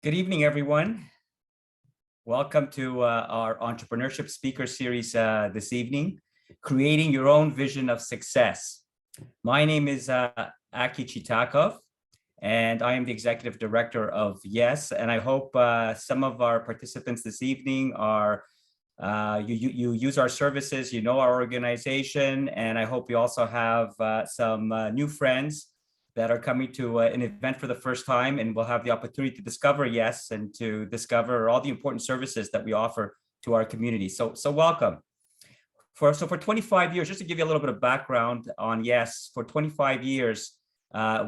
Good evening, everyone. Welcome to our entrepreneurship speaker series this evening, Creating Your Own Vision of Success. My name is Aki Chitakov, and I am the Executive Director of YES. And I hope some of our participants this evening are, you use our services, you know our organization, and I hope you also have some new friends that are coming to an event for the first time, and will have the opportunity to discover YES and to discover all the important services that we offer to our community. So welcome. For 25 years, just to give you a little bit of background on YES, for 25 years,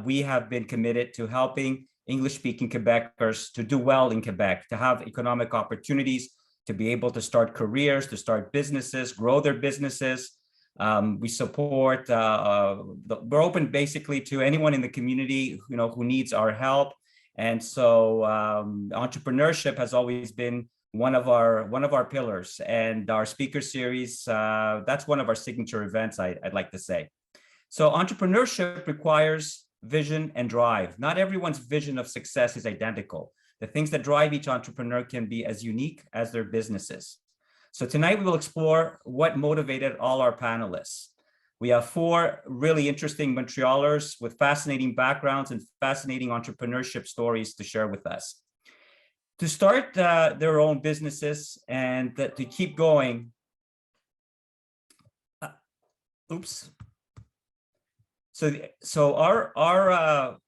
we have been committed to helping English-speaking Quebecers to do well in Quebec, to have economic opportunities, to be able to start careers, to start businesses, grow their businesses. We support, we're open basically to anyone in the community, who needs our help. And so entrepreneurship has always been one of our pillars, and our speaker series, that's one of our signature events, I'd like to say. So entrepreneurship requires vision and drive. Not everyone's vision of success is identical. The things that drive each entrepreneur can be as unique as their businesses. So tonight we will explore what motivated all our panelists. We have four really interesting Montrealers with fascinating backgrounds and fascinating entrepreneurship stories to share with us. To start their own businesses and to keep going. So our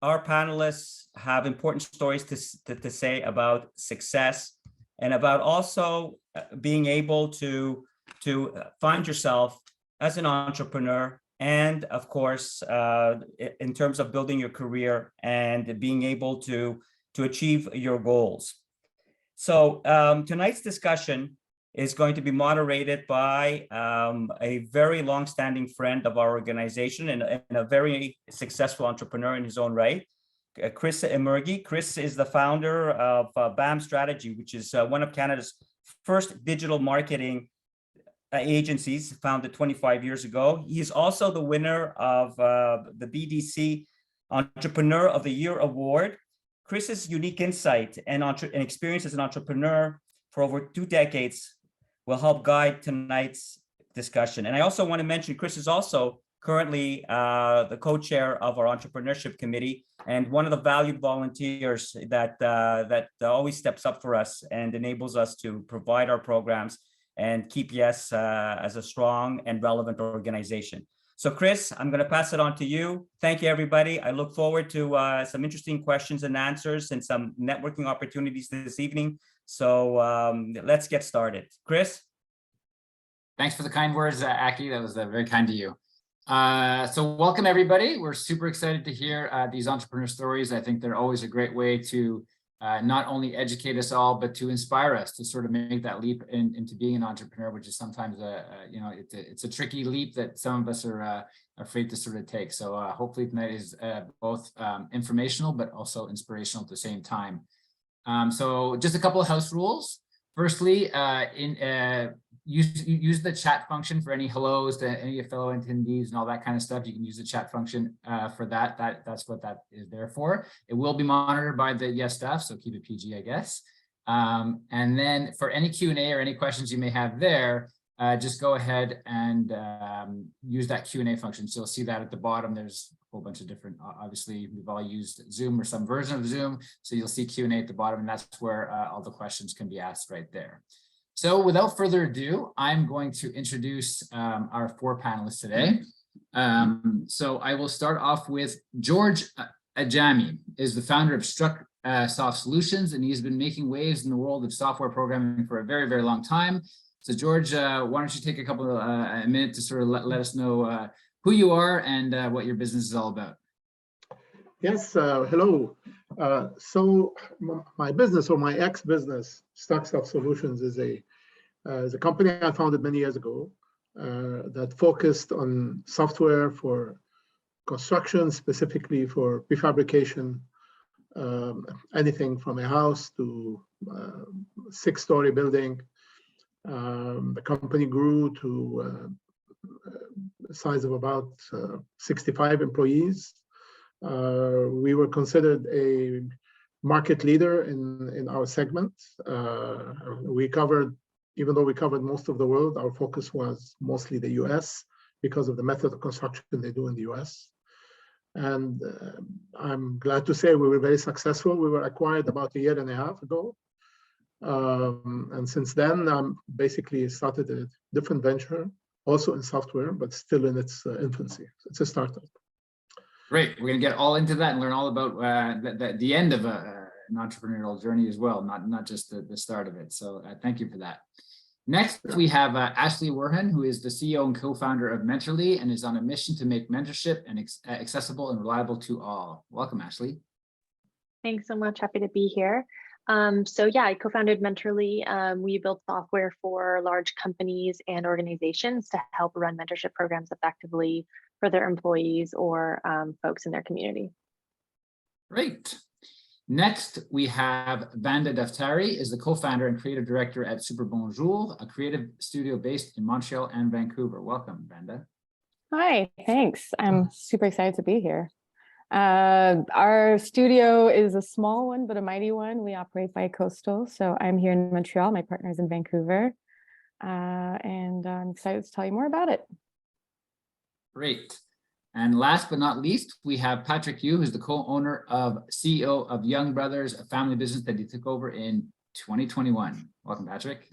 panelists have important stories to say about success, and about also being able to find yourself as an entrepreneur, and of course, in terms of building your career and being able to achieve your goals. So tonight's discussion is going to be moderated by a very long-standing friend of our organization and a very successful entrepreneur in his own right, Chris Emergi. Chris is the founder of BAM Strategy, which is one of Canada's first digital marketing agencies, founded 25 years ago. He is also the winner of the BDC Entrepreneur of the Year Award. Chris's unique insight and experience as an entrepreneur for over 2 decades will help guide tonight's discussion. And I also want to mention Chris is also currently the co-chair of our entrepreneurship committee, and one of the valued volunteers that always steps up for us and enables us to provide our programs and keep YES as a strong and relevant organization. So Chris, I'm going to pass it on to you. Thank you, everybody. I look forward to some interesting questions and answers and some networking opportunities this evening. So let's get started. Chris? Thanks for the kind words, Aki. That was very kind to you. So welcome, everybody. We're super excited to hear these entrepreneur stories. I think they're always a great way to not only educate us all, but to inspire us to sort of make that leap into being an entrepreneur, which is sometimes it's a tricky leap that some of us are afraid to sort of take. So hopefully tonight is both informational, but also inspirational at the same time. So just a couple of house rules. Firstly, use the chat function for any hellos to any fellow attendees and all that kind of stuff. You can use the chat function for that. That's what that is there for. It will be monitored by the YES staff, so keep it PG, I guess. And then for any Q&A or any questions you may have there, just go ahead and use that Q&A function. So you'll see that at the bottom. There's a whole bunch of different, obviously we've all used Zoom or some version of Zoom. So you'll see Q&A at the bottom, and that's where all the questions can be asked right there. So without further ado, I'm going to introduce our four panelists today. So I will start off with George Ajami, is the founder of Struck Soft Solutions, and he's been making waves in the world of software programming for a very, very long time. So George, why don't you take a minute to sort of let us know who you are and what your business is all about. Yes, hello. So my business, or my ex-business, Struck Soft Solutions, is a company I founded many years ago that focused on software for construction, specifically for prefabrication, anything from a house to a 6-story building. The company grew to a size of about 65 employees. We were considered a market leader in our segment. We covered, even though we covered most of the world, our focus was mostly the US because of the method of construction they do in the US. And I'm glad to say we were very successful. We were acquired about a year and a half ago. And since then, basically started a different venture, also in software, but still in its infancy. It's a startup. Great. We're going to get all into that and learn all about the end of an entrepreneurial journey as well, not just the start of it. So thank you for that. Next, we have Ashley Werhan, who is the CEO and co-founder of Mentorly and is on a mission to make mentorship accessible and reliable to all. Welcome, Ashley. Thanks so much. Happy to be here. So yeah, I co-founded Mentorly. We build software for large companies and organizations to help run mentorship programs effectively for their employees or folks in their community. Great. Next, we have Vanda Daftari, is the co-founder and creative director at Super Bonjour, a creative studio based in Montreal and Vancouver. Welcome, Vanda. Hi, thanks. I'm super excited to be here. Our studio is a small one, but a mighty one. We operate bi-coastal. So I'm here in Montreal. My partner is in Vancouver. And I'm excited to tell you more about it. Great. And last but not least, we have Patrick Yu, who's the co-owner of CEO of Young Brothers, a family business that he took over in 2021. Welcome, Patrick.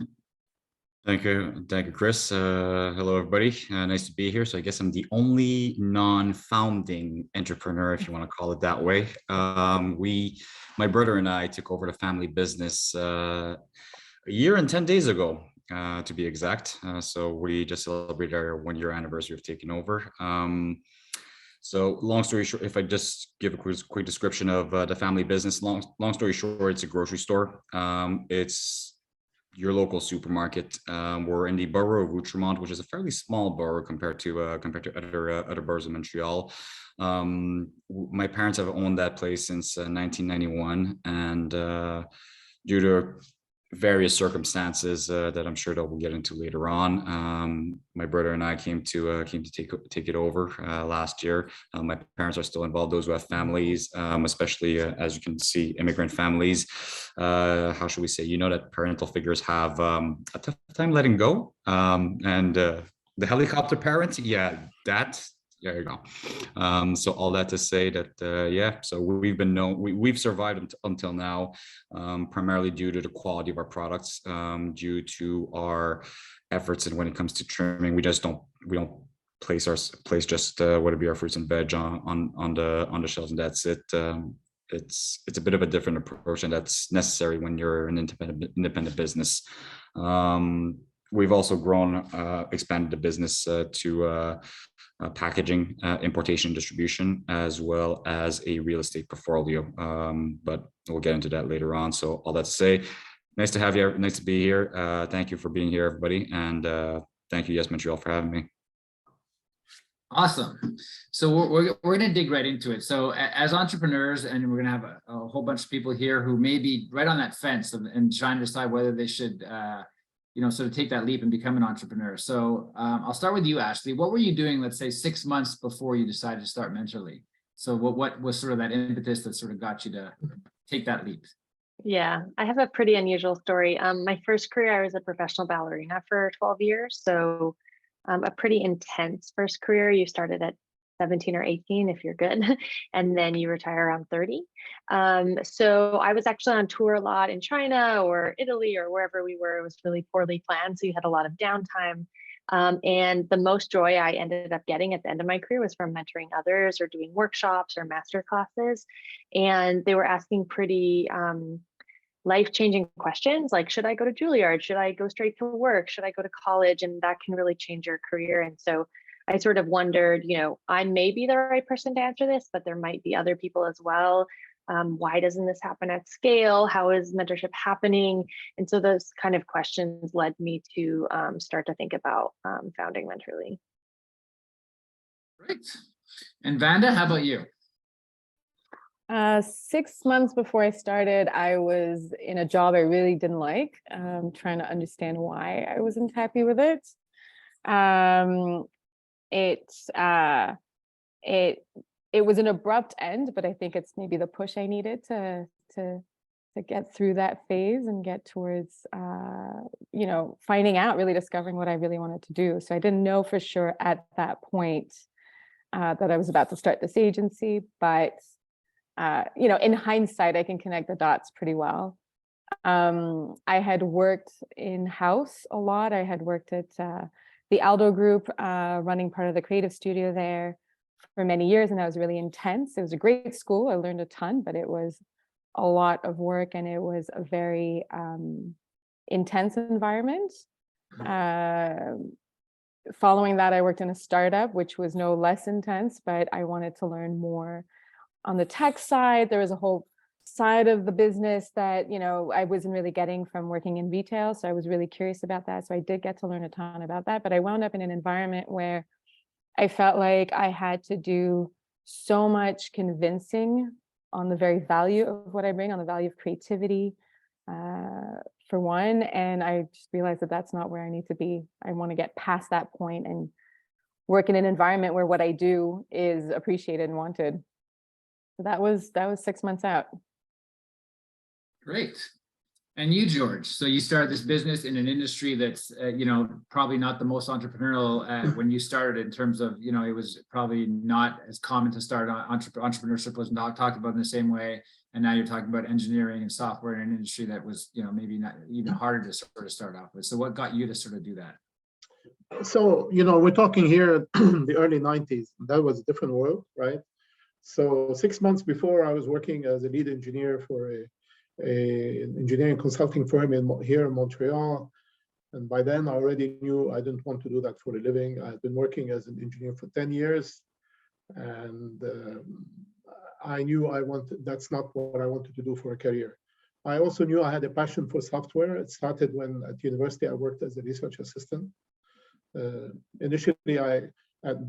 Thank you, Chris. Hello, everybody. Nice to be here. So I guess I'm the only non-founding entrepreneur, if you want to call it that way. My brother and I took over the family business a year and 10 days ago, to be exact. So we just celebrated our 1-year anniversary of taking over. So long story short, if I just give a quick description of the family business, long story short, it's a grocery store. It's your local supermarket. We're in the borough of Outremont, which is a fairly small borough compared to other boroughs in Montreal. My parents have owned that place since 1991, and due to various circumstances that I'm sure that we'll get into later on, my brother and I came to take it over last year. My parents are still involved, those who have families, especially as you can see, immigrant families. How should we say, that parental figures have a tough time letting go, and the helicopter parents, there you go. So all that to say that, so we've survived until now, primarily due to the quality of our products, due to our efforts. And when it comes to trimming, we don't place just what would be our fruits and veg on the shelves, and that's it. It's a bit of a different approach, and that's necessary when you're an independent business. We've also expanded the business to packaging, importation, distribution, as well as a real estate portfolio. But we'll get into that later on. So all that to say, nice to have you. Nice to be here. Thank you for being here, everybody. And thank you, Yes Montreal, for having me. Awesome. So we're going to dig right into it. So as entrepreneurs, and we're going to have a whole bunch of people here who may be right on that fence and trying to decide whether they should sort of take that leap and become an entrepreneur. So I'll start with you, Ashley. What were you doing, let's say 6 months before you decided to start Mentorly? So what was sort of that impetus that sort of got you to take that leap? Yeah, I have a pretty unusual story. My first career, I was a professional ballerina for 12 years. So a pretty intense first career. You started at 17 or 18 if you're good, and then you retire around 30. So I was actually on tour a lot in China or Italy or wherever we were. It was really poorly planned, so you had a lot of downtime. And the most joy I ended up getting at the end of my career was from mentoring others or doing workshops or master classes. And they were asking pretty life-changing questions like, should I go to Juilliard? Should I go straight to work? Should I go to college? And that can really change your career. And so I sort of wondered, I may be the right person to answer this, but there might be other people as well. Why doesn't this happen at scale? How is mentorship happening? And so those kind of questions led me to start to think about founding Mentorly. Great. And Vanda, how about you? 6 months before I started, I was in a job I really didn't like, trying to understand why I wasn't happy with it. It was an abrupt end, but I think it's maybe the push I needed to to get through that phase and get towards, finding out, really discovering what I really wanted to do. So I didn't know for sure at that point that I was about to start this agency, but in hindsight, I can connect the dots pretty well. I had worked in-house a lot. I had worked at the Aldo Group, running part of the creative studio there for many years, and that was really intense. It was a great school. I learned a ton, but it was a lot of work, and it was a very intense environment. Following that, I worked in a startup, which was no less intense, but I wanted to learn more on the tech side. There was a whole side of the business that, I wasn't really getting from working in retail. So I was really curious about that. So I did get to learn a ton about that, but I wound up in an environment where I felt like I had to do so much convincing on the very value of what I bring, on the value of creativity, for one. And I just realized that that's not where I need to be. I want to get past that point and work in an environment where what I do is appreciated and wanted. So that was 6 months out. Great. And you, George, so you started this business in an industry that's, probably not the most entrepreneurial when you started, in terms of, it was probably not as common to start. Entrepreneurship was not talked about in the same way. And now you're talking about engineering and software in an industry that was, maybe not even harder to sort of start off with. So what got you to sort of do that? So, we're talking here the early 90s. That was a different world, right? So 6 months before, I was working as a lead engineer for an engineering consulting firm here in Montreal. And by then I already knew I didn't want to do that for a living. I had been working as an engineer for 10 years. And I knew that's not what I wanted to do for a career. I also knew I had a passion for software. It started when at university I worked as a research assistant. Initially, I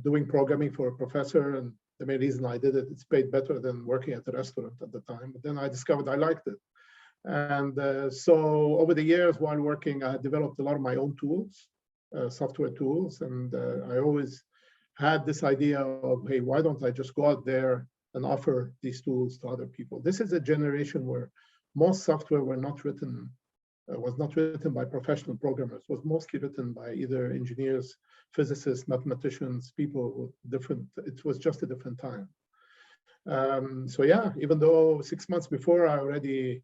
doing programming for a professor, and the main reason I did it, it's paid better than working at a restaurant at the time. But then I discovered I liked it. And so over the years while working, I developed a lot of my own tools, software tools. And I always had this idea of, hey, why don't I just go out there and offer these tools to other people? This is a generation where most software was not written by professional programmers, was mostly written by either engineers, physicists, mathematicians, people with different, it was just a different time. So yeah, even though 6 months before I already,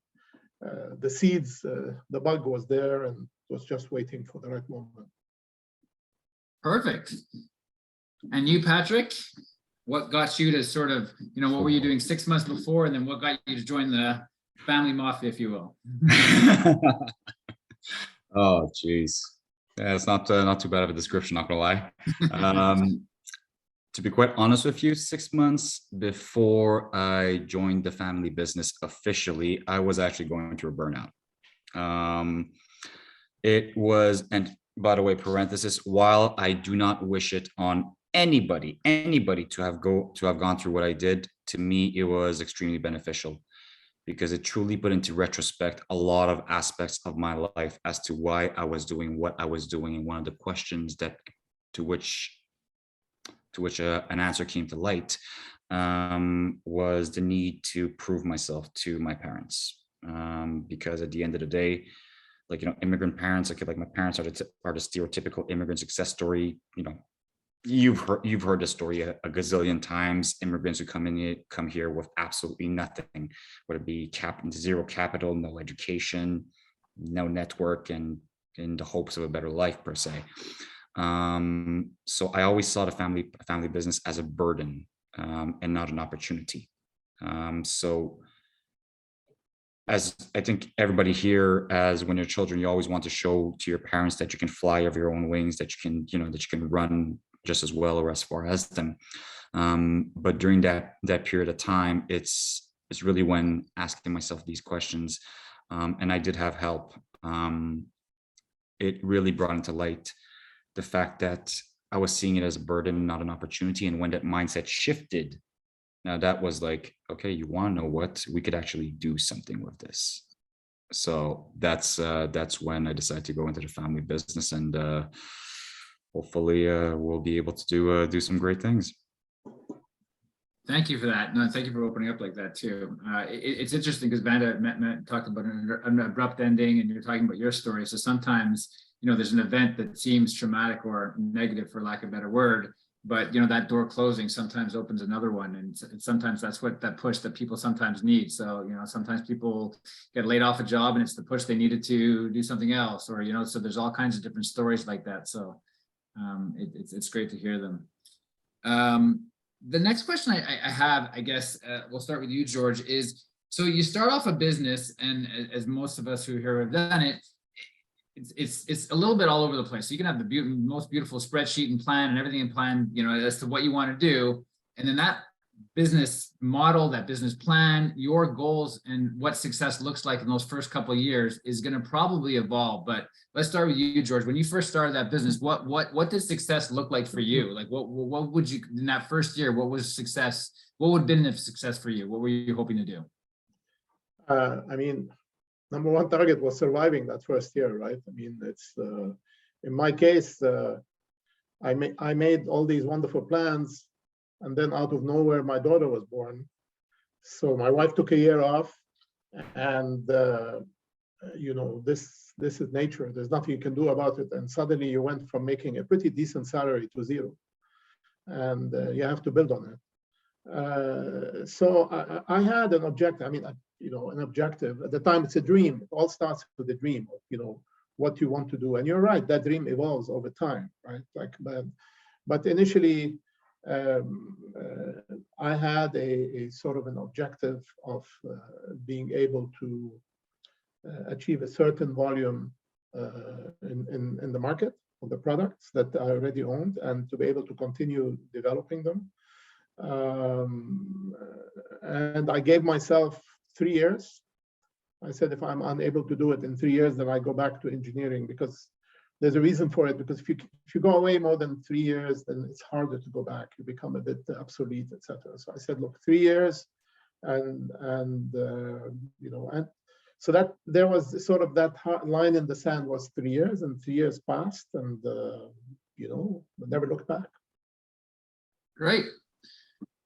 the seeds, the bug was there and was just waiting for the right moment. Perfect. And you, Patrick, what got you to sort of, what were you doing 6 months before, and then what got you to join the family mafia, if you will? Oh, geez. Yeah, it's not too bad of a description, not gonna lie. To be quite honest with you, 6 months before I joined the family business officially, I was actually going through a burnout. It was, and by the way, parenthesis, while I do not wish it on anybody to have gone through what I did, to me, it was extremely beneficial, because it truly put into retrospect a lot of aspects of my life as to why I was doing what I was doing. And one of the questions to which an answer came to light was the need to prove myself to my parents. Because at the end of the day, immigrant parents, like my parents are the stereotypical immigrant success story. You've heard the story a gazillion times. Immigrants who come here with absolutely nothing, whether it be zero capital, no education, no network, and in the hopes of a better life per se. So I always saw the family business as a burden and not an opportunity. So as I think everybody here, as when you're children, you always want to show to your parents that you can fly over your own wings, that you can run just as well or as far as them. But during that period of time, it's really when asking myself these questions, and I did have help. It really brought into light the fact that I was seeing it as a burden, not an opportunity. And when that mindset shifted, now that was like, okay, you want to know what? We could actually do something with this. So that's when I decided to go into the family business, and hopefully we'll be able to do some great things. Thank you for that. No, thank you for opening up like that too. It's interesting because Vanda talked about an abrupt ending, and you're talking about your story. So sometimes, there's an event that seems traumatic or negative, for lack of a better word, but that door closing sometimes opens another one, and sometimes that's what that push that people sometimes need. So sometimes people get laid off a job, and it's the push they needed to do something else, or so there's all kinds of different stories like that. So it's great to hear them. The next question I have, I guess, we'll start with you, George, is, so you start off a business, and as most of us who here have done it, it's a little bit all over the place. So you can have the most beautiful spreadsheet and plan and everything in plan, as to what you want to do. And then that business model, that business plan, your goals, and what success looks like in those first couple of years is going to probably evolve. But let's start with you, George. When you first started that business, what did success look like for you? Like what would you, in that first year, what was success? What would have been the success for you? What were you hoping to do? I mean, number one target was surviving that first year, right? I mean, it's in my case, I made all these wonderful plans, and then out of nowhere, my daughter was born. So my wife took a year off, and this is nature. There's nothing you can do about it. And suddenly you went from making a pretty decent salary to zero, and you have to build on it. So I had an objective. I mean, an objective at the time. It's a dream. It all starts with a dream of what you want to do. And you're right, that dream evolves over time, right? But initially, I had a sort of an objective of being able to achieve a certain volume in the market of the products that I already owned, and to be able to continue developing them. And I gave myself 3 years. I said, if I'm unable to do it in 3 years, then I go back to engineering, because there's a reason for it. Because if you go away more than 3 years, then it's harder to go back. You become a bit obsolete, etc. So I said, look, 3 years, and so that there was sort of that line in the sand was 3 years, and 3 years passed, and never looked back. Great.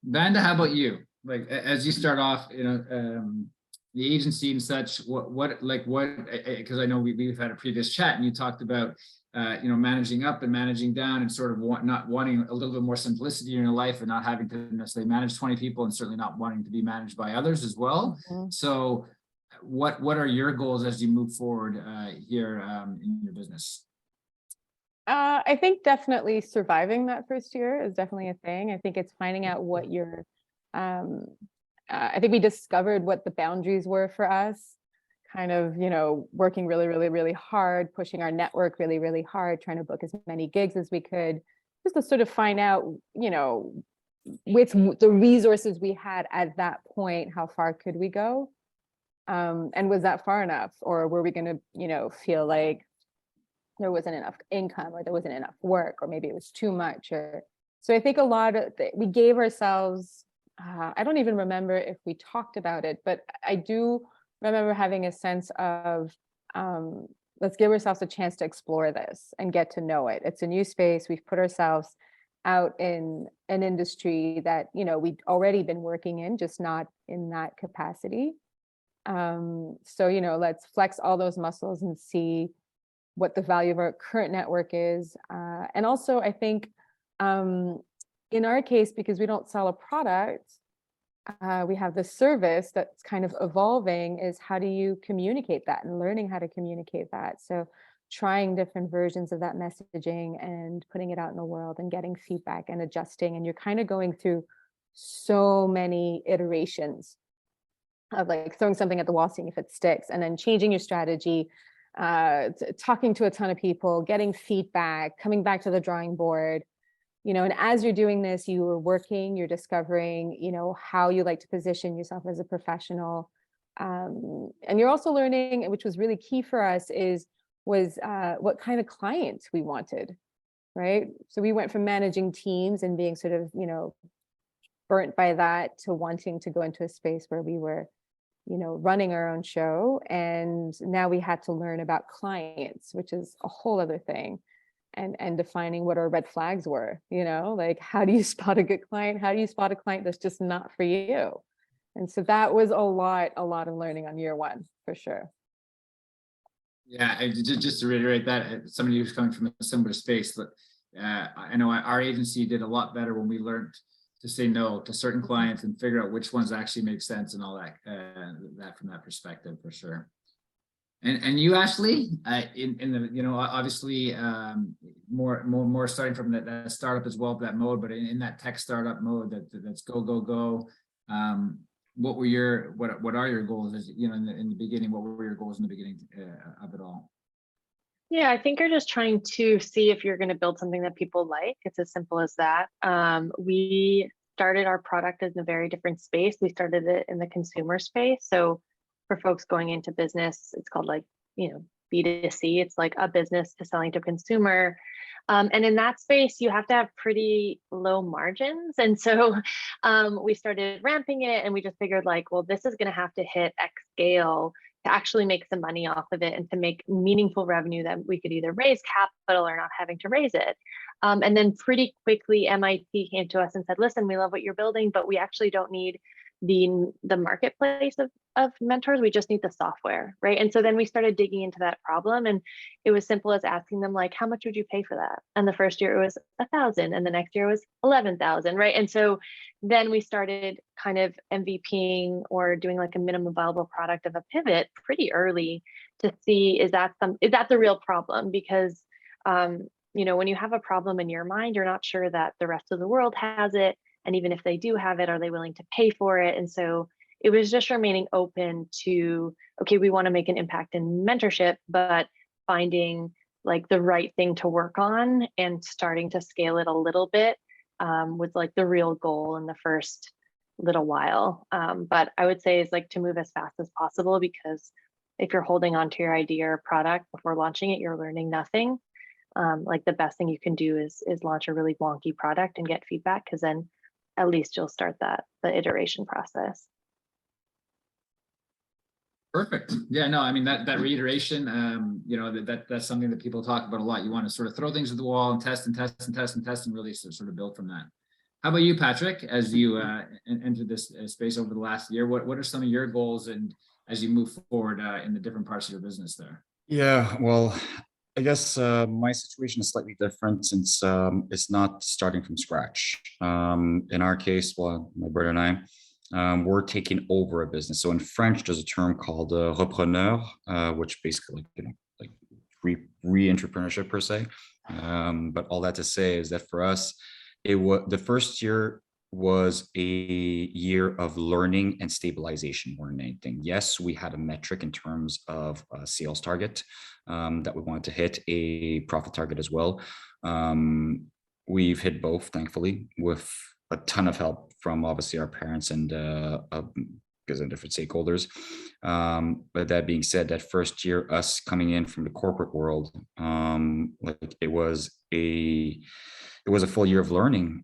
Vanda, how about you? Like, as you start off, the agency and such, because I know we've had a previous chat, and you talked about, managing up and managing down, and sort of not wanting a little bit more simplicity in your life, and not having to necessarily manage 20 people, and certainly not wanting to be managed by others as well. Mm-hmm. So what are your goals as you move forward here in your business? I think definitely surviving that first year is definitely a thing. I think it's finding out what your, I think we discovered what the boundaries were for us, kind of, working really, really, really hard, pushing our network really, really hard, trying to book as many gigs as we could, just to sort of find out, with the resources we had at that point, how far could we go? And was that far enough? Or were we going to, feel like there wasn't enough income, or there wasn't enough work, or maybe it was too much? So I think a lot of we gave ourselves, I don't even remember if we talked about it, but I do remember having a sense of, let's give ourselves a chance to explore this and get to know it. It's a new space. We've put ourselves out in an industry that, we'd already been working in, just not in that capacity. So, let's flex all those muscles and see what the value of our current network is. And also, I think in our case, because we don't sell a product, we have this service that's kind of evolving, is how do you communicate that, and learning how to communicate that. So trying different versions of that messaging and putting it out in the world and getting feedback and adjusting. And you're kind of going through so many iterations of like throwing something at the wall, seeing if it sticks, and then changing your strategy, talking to a ton of people, getting feedback, coming back to the drawing board, and as you're doing this, you are working, you're discovering, how you like to position yourself as a professional. And you're also learning, which was really key for us, was what kind of clients we wanted, right? So we went from managing teams and being sort of, burnt by that, to wanting to go into a space where we were, running our own show. And now we had to learn about clients, which is a whole other thing. and defining what our red flags were, like how do you spot a good client? How do you spot a client that's just not for you? And so that was a lot of learning on year one, for sure. Yeah, just to reiterate that, somebody who's coming from a similar space, I know our agency did a lot better when we learned to say no to certain clients and figure out which ones actually make sense and all that, that from that perspective, for sure. And you, Ashley, in the, obviously more starting from that startup as well, that mode, but in that tech startup mode, that's go. What are your goals? In the beginning, what were your goals in the beginning of it all? Yeah, I think you're just trying to see if you're going to build something that people like. It's as simple as that. We started our product in a very different space. We started it in the consumer space. So for folks going into business, it's called B2C. It's like a business to selling to consumer. And in that space, you have to have pretty low margins. And so we started ramping it, and we just figured well, this is going to have to hit X scale to actually make some money off of it and to make meaningful revenue that we could either raise capital or not having to raise it. And then pretty quickly, MIT came to us and said, listen, we love what you're building, but we actually don't need the marketplace of mentors. We just need the software, right? And so then we started digging into that problem, and it was simple as asking them how much would you pay for that? And the first year it was 1,000, and the next year was 11,000, right? And so then we started kind of MVPing or doing a minimum viable product of a pivot pretty early to see, is that the real problem? Because when you have a problem in your mind, you're not sure that the rest of the world has it. And even if they do have it, are they willing to pay for it? And so it was just remaining open to, okay, we want to make an impact in mentorship, but finding the right thing to work on and starting to scale it a little bit was the real goal in the first little while. But I would say is to move as fast as possible, because if you're holding on to your idea or product before launching it, you're learning nothing. The best thing you can do is launch a really wonky product and get feedback, because then at least you'll start the iteration process. Perfect. Yeah, no, I mean, that reiteration, that's something that people talk about a lot. You want to sort of throw things at the wall and test and really sort of build from that. How about you, Patrick, as you enter this space over the last year? What are some of your goals, and as you move forward in the different parts of your business there? Yeah, well, I guess my situation is slightly different, since it's not starting from scratch. In our case, well, my brother and I, we're taking over a business. So in French, there's a term called repreneur, which basically, re-entrepreneurship per se. But all that to say is that for us, it was the first year was a year of learning and stabilization more than anything. Yes, we had a metric in terms of a sales target that we wanted to hit, a profit target as well. We've hit both, thankfully, with a ton of help from obviously our parents and because of different stakeholders. But that being said, that first year, us coming in from the corporate world, it was a full year of learning,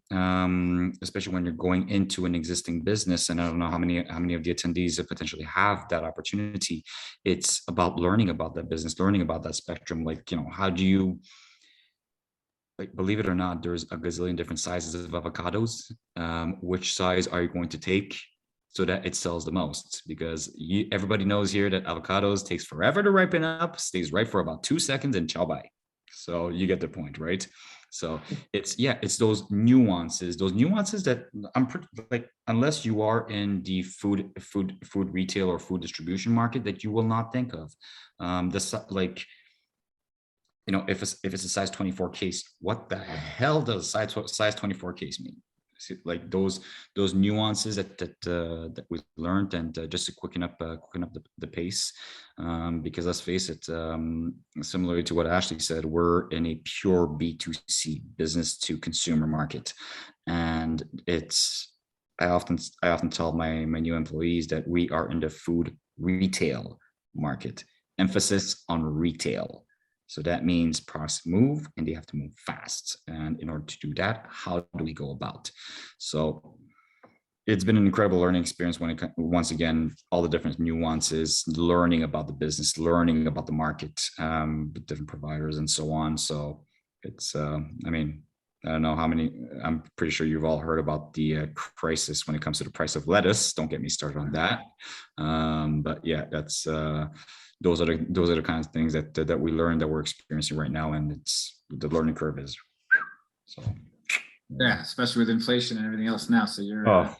especially when you're going into an existing business. And I don't know how many of the attendees that potentially have that opportunity. It's about learning about that business, learning about that spectrum. How do you, believe it or not, there's a gazillion different sizes of avocados. Which size are you going to take so that it sells the most? Because everybody knows here that avocados takes forever to ripen up, stays ripe for about 2 seconds, and ciao bye. So you get the point, right? So it's those nuances that I'm pretty, unless you are in the food retail or food distribution market, that you will not think of. If it's a size 24 case, what the hell does size 24 case mean? Those nuances that we learned, and just to quicken up the pace, because let's face it, similar to what Ashley said, we're in a pure B2C, business to consumer market, and I often tell my new employees that we are in the food retail market, emphasis on retail. So that means products move, and they have to move fast. And in order to do that, how do we go about? So it's been an incredible learning experience once again, all the different nuances, learning about the business, learning about the market, the different providers and so on. So it's, I mean, I don't know how many, I'm pretty sure you've all heard about the crisis when it comes to the price of lettuce. Don't get me started on that. But yeah, that's, those are the kinds of things that we learned, that we're experiencing right now. And it's, the learning curve is, so. Yeah, especially with inflation and everything else now. So you're, Oh,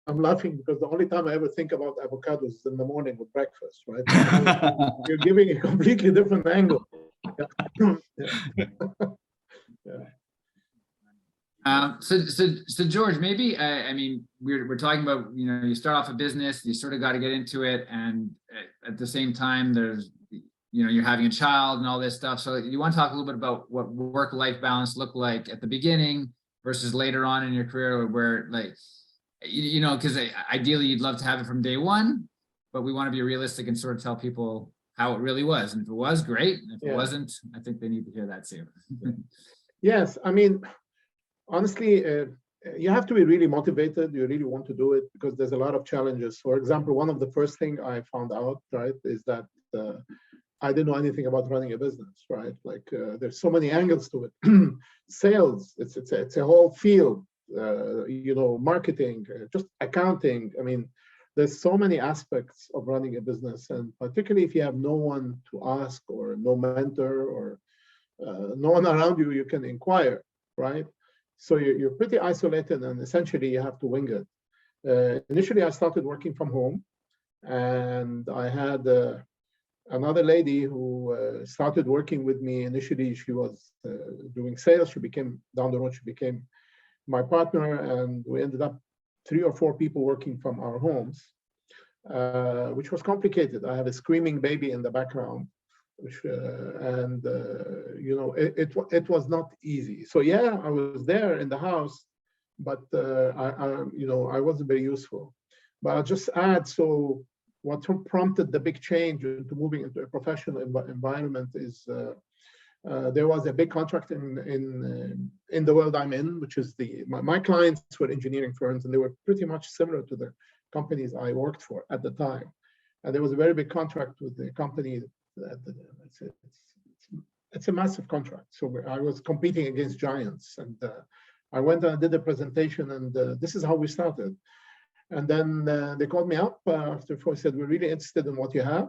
I'm laughing because the only time I ever think about avocados is in the morning with breakfast, right? Now you're giving a completely different angle. So George, maybe I mean we're talking about, you know, you start off a business, you sort of got to get into it, and at the same time there's, you know, you're having a child and all this stuff. So you want to talk a little bit about what work-life balance looked like at the beginning versus later on in your career, where like, you know, because ideally you'd love to have it from day one, but we want to be realistic and sort of tell people how it really was. And if it was, great. And if it wasn't, I think they need to hear that too. Yes, I mean, honestly, you have to be really motivated. You really want to do it because there's a lot of challenges. For example, one of the first thing I found out, right, is that I didn't know anything about running a business, right? Like there's so many angles to it. Sales, it's a whole field. You know, marketing, just accounting. I mean, there's so many aspects of running a business, and particularly if you have no one to ask or no mentor or no one around you, you can inquire, right? So you're pretty isolated, and essentially you have to wing it. Initially, I started working from home, and I had another lady who started working with me. Initially, she was doing sales. She became, down the road, she became my partner, and we ended up 3 or 4 people working from our homes, which was complicated. I have a screaming baby in the background, which you know, it was not easy. So yeah, I was there in the house, but you know, I wasn't very useful. But I'll just add, so what prompted the big change into moving into a professional environment is there was a big contract in the world I'm in, which is my clients were engineering firms, and they were pretty much similar to the companies I worked for at the time. And there was a very big contract with the company. It's a massive contract. So I was competing against giants, and I went and did a presentation, and this is how we started. And then they called me up after I said, we're really interested in what you have.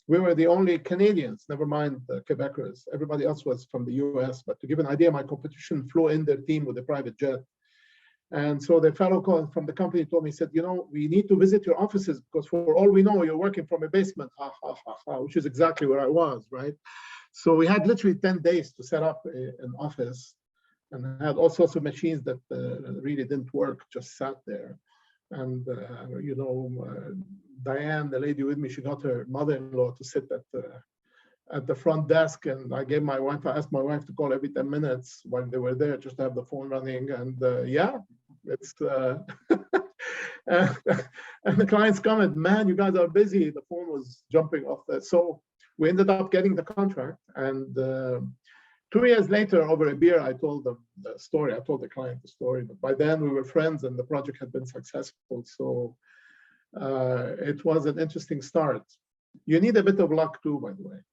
We were the only Canadians, never mind the Quebecers. Everybody else was from the US. But to give an idea, my competition flew in their team with a private jet. And so the fellow from the company told me, said, you know, we need to visit your offices because for all we know, you're working from a basement, which is exactly where I was, right? So we had literally 10 days to set up an office, and had all sorts of machines that really didn't work, just sat there. And, you know, Diane, the lady with me, she got her mother-in-law to sit at the front desk, and I asked my wife to call every 10 minutes while they were there, just to have the phone running. And yeah, it's, and the clients comment, man, you guys are busy. The phone was jumping off that. So we ended up getting the contract, and 2 years later, over a beer, I told them the story. I told the client the story, but by then we were friends and the project had been successful. So it was an interesting start. You need a bit of luck too, by the way.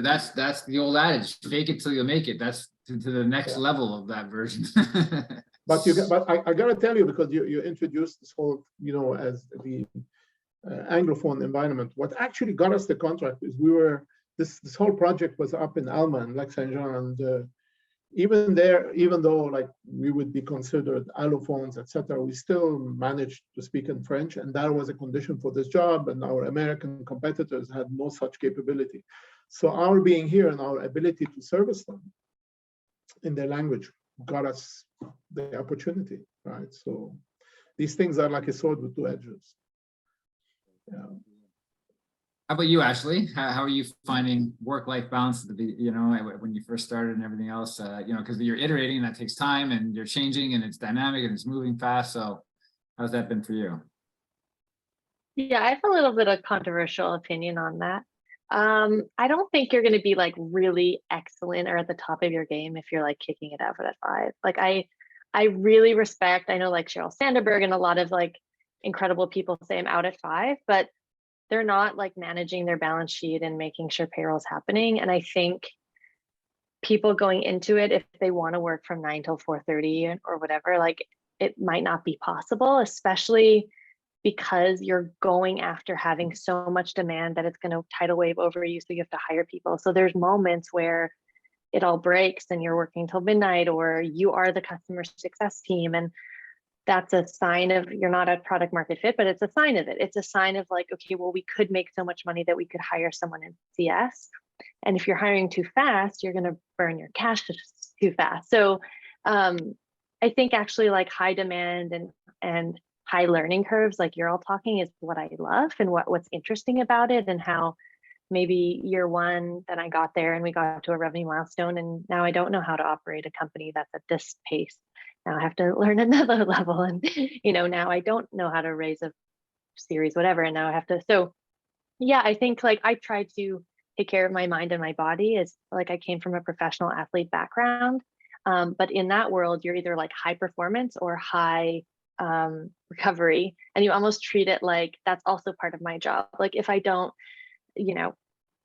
That's the old adage, fake it till you make it. That's to the next level of that version. But I gotta tell you, because you introduced this whole, you know, as the Anglophone environment. What actually got us the contract is we were, this whole project was up in Alma and Lac Saint Jean, and even there, even though like we would be considered allophones, etc., we still managed to speak in French, and that was a condition for this job. And our American competitors had no such capability. So our being here and our ability to service them in their language got us the opportunity, right? So these things are like a sword with 2 edges. Yeah. How about you, Ashley? How are you finding work-life balance, you know, when you first started and everything else, you know, because you're iterating and that takes time, and you're changing and it's dynamic and it's moving fast. So how's that been for you? Yeah, I have a little bit of controversial opinion on that. I don't think you're going to be like really excellent or at the top of your game if you're like kicking it out at 5. Like I really respect, I know like Sheryl Sandberg and a lot of like incredible people say I'm out at 5, but they're not like managing their balance sheet and making sure payroll's happening. And I think people going into it, if they want to work from 9 till 4:30 or whatever, like it might not be possible, especially because you're going after having so much demand that it's going to tidal wave over you. So you have to hire people. So there's moments where it all breaks and you're working till midnight, or you are the customer success team. And that's a sign of you're not at product market fit, but it's a sign of it. It's a sign of like, okay, well, we could make so much money that we could hire someone in CS. And if you're hiring too fast, you're going to burn your cash too fast. So I think actually like high demand and high learning curves, like you're all talking, is what I love and what's interesting about it, and how maybe year one, then I got there and we got to a revenue milestone, and now I don't know how to operate a company that's at this pace. Now I have to learn another level, and now I don't know how to raise a series, whatever, and now I have to. So yeah, I think like I try to take care of my mind and my body. Is like I came from a professional athlete background, but in that world, you're either like high performance or high recovery, and you almost treat it like that's also part of my job. Like if I don't,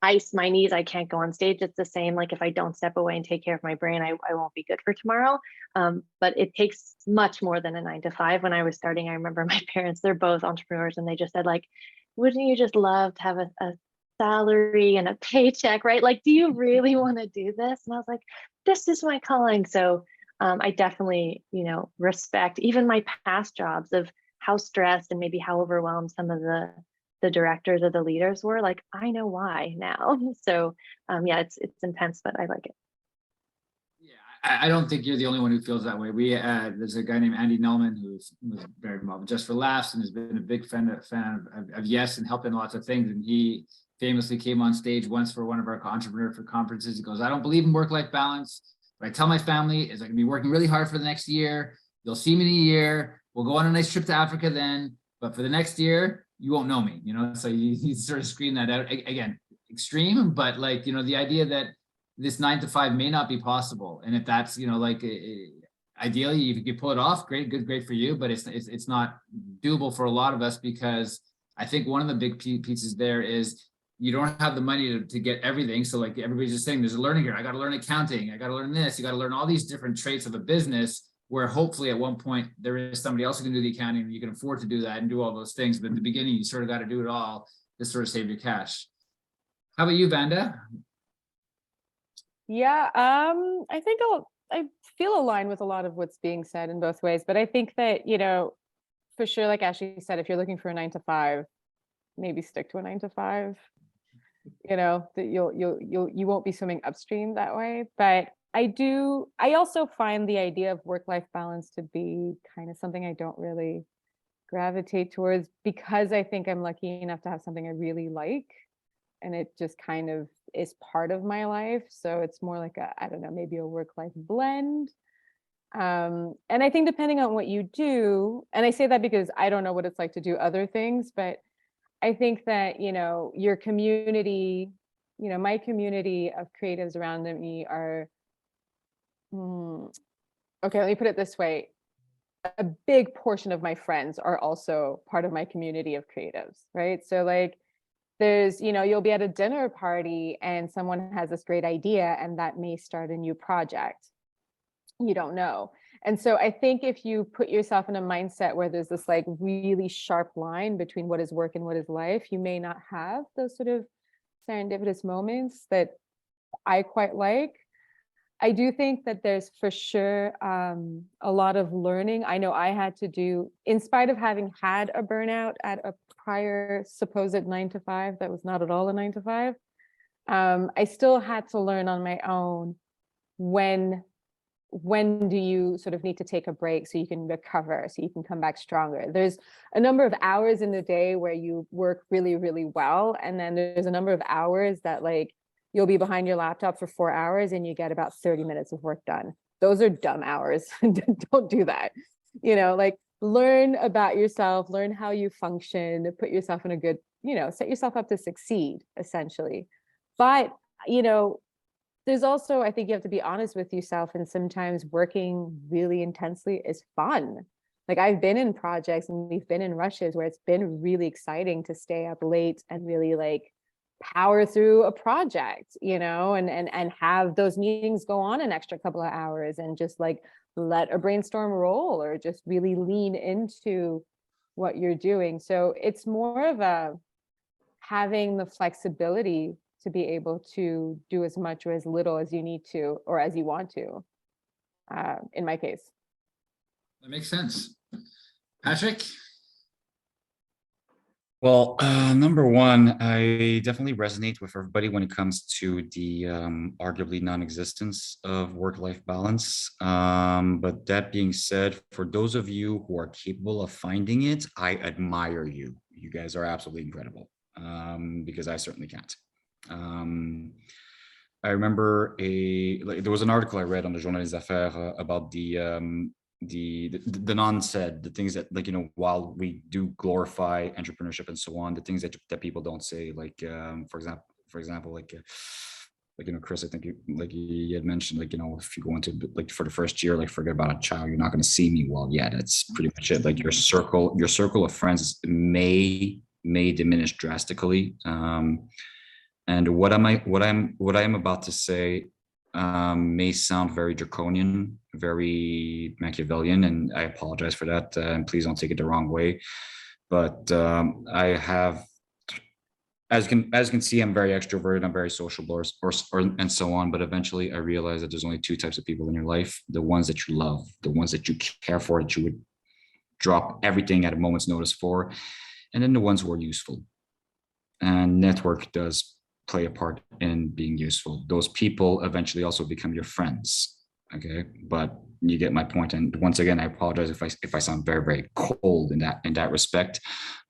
ice my knees, I can't go on stage. It's the same. Like if I don't step away and take care of my brain, I won't be good for tomorrow. But it takes much more than a 9 to 5. When I was starting, I remember my parents, they're both entrepreneurs, and they just said like, wouldn't you just love to have a salary and a paycheck, right? Like, do you really want to do this? And I was like, this is my calling. So I definitely, respect even my past jobs of how stressed and maybe how overwhelmed some of the directors or the leaders were. Like, I know why now. So yeah, it's intense, but I like it. Yeah, I don't think you're the only one who feels that way. There's a guy named Andy Nelman who was very involved Just for Laughs and has been a big fan of Yes and helped in lots of things. And he famously came on stage once for one of our Entrepreneurship conferences. He goes, I don't believe in work-life balance. What I tell my family is I can be working really hard for the next year. You'll see me in a year. We'll go on a nice trip to Africa then. But for the next year, you won't know me, so you sort of scream that out. Again, extreme, but like, the idea that this 9 to 5 may not be possible. And if that's, ideally, if you could pull it off, great for you, but it's not doable for a lot of us, because I think one of the big pieces there is you don't have the money to get everything. So like everybody's just saying, there's a learning here. I got to learn accounting. I got to learn this. You got to learn all these different traits of a business, where hopefully at one point there is somebody else who can do the accounting and you can afford to do that and do all those things. But at the beginning, you sort of got to do it all to sort of save your cash. How about you, Vanda? Yeah, I think I feel aligned with a lot of what's being said in both ways, but I think that, for sure, like Ashley said, if you're looking for a 9 to 5, maybe stick to a 9 to 5. That you won't be swimming upstream that way. But I also find the idea of work-life balance to be kind of something I don't really gravitate towards, because I think I'm lucky enough to have something I really like, and it just kind of is part of my life. So it's more like I don't know, maybe a work-life blend. And I think depending on what you do, and I say that because I don't know what it's like to do other things, but I think that, your community, my community of creatives around me are, okay, let me put it this way. A big portion of my friends are also part of my community of creatives, right? So like there's, you'll be at a dinner party and someone has this great idea and that may start a new project. You don't know. And so I think if you put yourself in a mindset where there's this like really sharp line between what is work and what is life, you may not have those sort of serendipitous moments that I quite like. I do think that there's for sure a lot of learning. I know I had to do, in spite of having had a burnout at a prior supposed 9 to 5, that was not at all a 9 to 5. I still had to learn on my own when do you sort of need to take a break so you can recover, so you can come back stronger. There's a number of hours in the day where you work really, really well. And then there's a number of hours that like you'll be behind your laptop for 4 hours and you get about 30 minutes of work done. Those are dumb hours. Don't do that. Like learn about yourself, learn how you function, put yourself in a good, set yourself up to succeed essentially. But, there's also, I think you have to be honest with yourself, and sometimes working really intensely is fun. Like I've been in projects and we've been in rushes where it's been really exciting to stay up late and really like power through a project, you know, and have those meetings go on an extra couple of hours and just like let a brainstorm roll or just really lean into what you're doing. So it's more of a having the flexibility to be able to do as much or as little as you need to or as you want to, in my case. That makes sense. Patrick? Well, number one, I definitely resonate with everybody when it comes to the arguably non-existence of work-life balance. But that being said, for those of you who are capable of finding it, I admire you. You guys are absolutely incredible, because I certainly can't. I remember there was an article I read on the Journal des Affaires about the non-said, the things that, like, you know, while we do glorify entrepreneurship and so on, the things that people don't say, like for example, like you know, Chris, I think you had mentioned, like, you know, if you go into, like, for the first year, like, forget about a child, you're not going to see me. Well, yeah, that's pretty much it. Like your circle of friends may diminish drastically. And what I'm about to say may sound very draconian, very Machiavellian, and I apologize for that. And please don't take it the wrong way. But I have, as you can see, I'm very extroverted. I'm very sociable, and so on. But eventually, I realized that there's only two types of people in your life: the ones that you love, the ones that you care for, that you would drop everything at a moment's notice for, and then the ones who are useful. And network does play a part in being useful. Those people eventually also become your friends. Okay, but you get my point. And once again, I apologize if I sound very, very cold in that respect.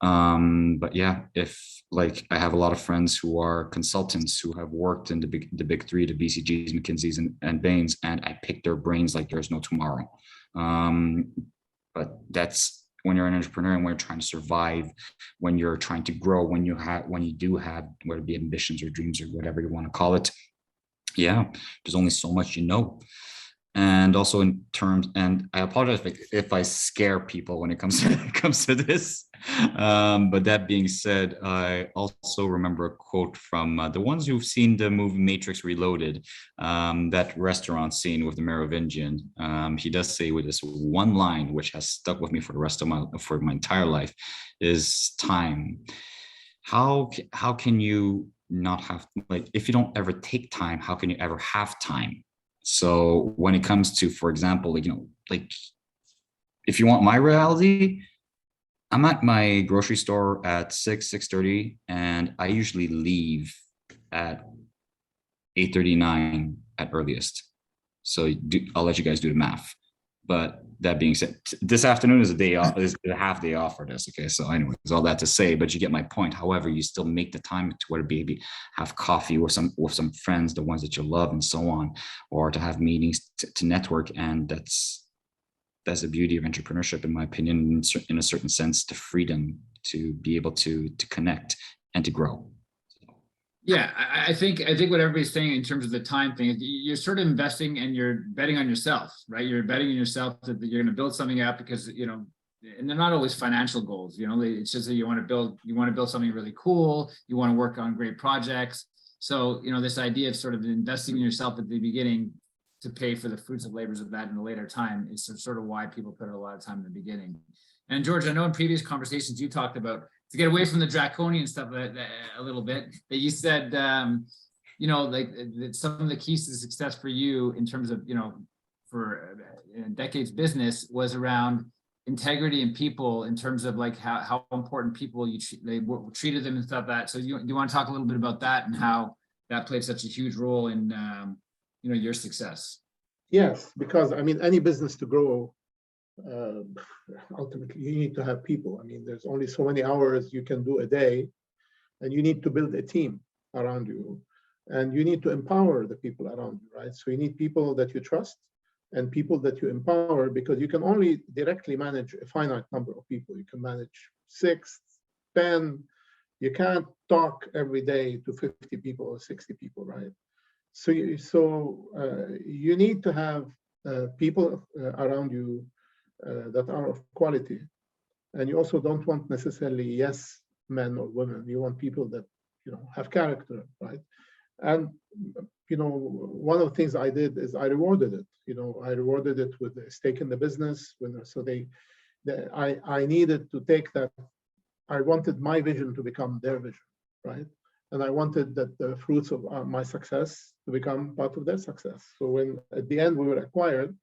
But yeah, if, like, I have a lot of friends who are consultants who have worked in the big three, the BCGs, McKinseys, and Bains, and I pick their brains like there's no tomorrow. But that's when you're an entrepreneur and when you're trying to survive, when you're trying to grow, when you do have, whether it be ambitions or dreams or whatever you want to call it. Yeah, there's only so much, you know. And also in terms, and I apologize if I scare people when it comes to this. But that being said, I also remember a quote from the ones who've seen the movie Matrix Reloaded, that restaurant scene with the Merovingian. He does say with this one line, which has stuck with me for the rest of my entire life, is time. How can you not have, like, if you don't ever take time, how can you ever have time? So when it comes to, for example, like, you know, like, if you want my reality, I'm at my grocery store at 6:30, and I usually leave at 8:39 at earliest. So I'll let you guys do the math. But that being said, this afternoon is a day off, is a half day off for this. Okay, so anyways, all that to say, but you get my point. However, you still make the time to whether maybe have coffee with some friends, the ones that you love, and so on, or to have meetings to network. And that's the beauty of entrepreneurship, in my opinion, in a certain sense, the freedom to be able to connect and to grow. Yeah, I think what everybody's saying in terms of the time thing, you're sort of investing and you're betting on yourself, right? You're betting on yourself that you're going to build something up because, you know, and they're not always financial goals, you know, it's just that you want to build something really cool. You want to work on great projects. So, you know, this idea of sort of investing in yourself at the beginning to pay for the fruits of labors of that in a later time is sort of why people put a lot of time in the beginning. And George, I know in previous conversations you talked about, to get away from the draconian stuff a little bit, that you said, you know, like that some of the keys to success for you in terms of, you know, for decades business was around integrity and people, in terms of like how important people they treated them and stuff that. So you want to talk a little bit about that and how that played such a huge role in, you know, your success? Yes, because I mean, any business to grow, ultimately you need to have people. I mean, there's only so many hours you can do a day, and you need to build a team around you, and you need to empower the people around you, right? So you need people that you trust and people that you empower, because you can only directly manage a finite number of people. You can manage 6, 10. You can't talk every day to 50 people or 60 people, right? So you need to have people around you that are of quality. And you also don't want necessarily yes men or women. You want people that, you know, have character, right? And, you know, one of the things I did is I rewarded it. You know, I rewarded it with a stake in the business. So I needed to take that. I wanted my vision to become their vision, right? And I wanted that the fruits of my success to become part of their success. So when at the end we were acquired,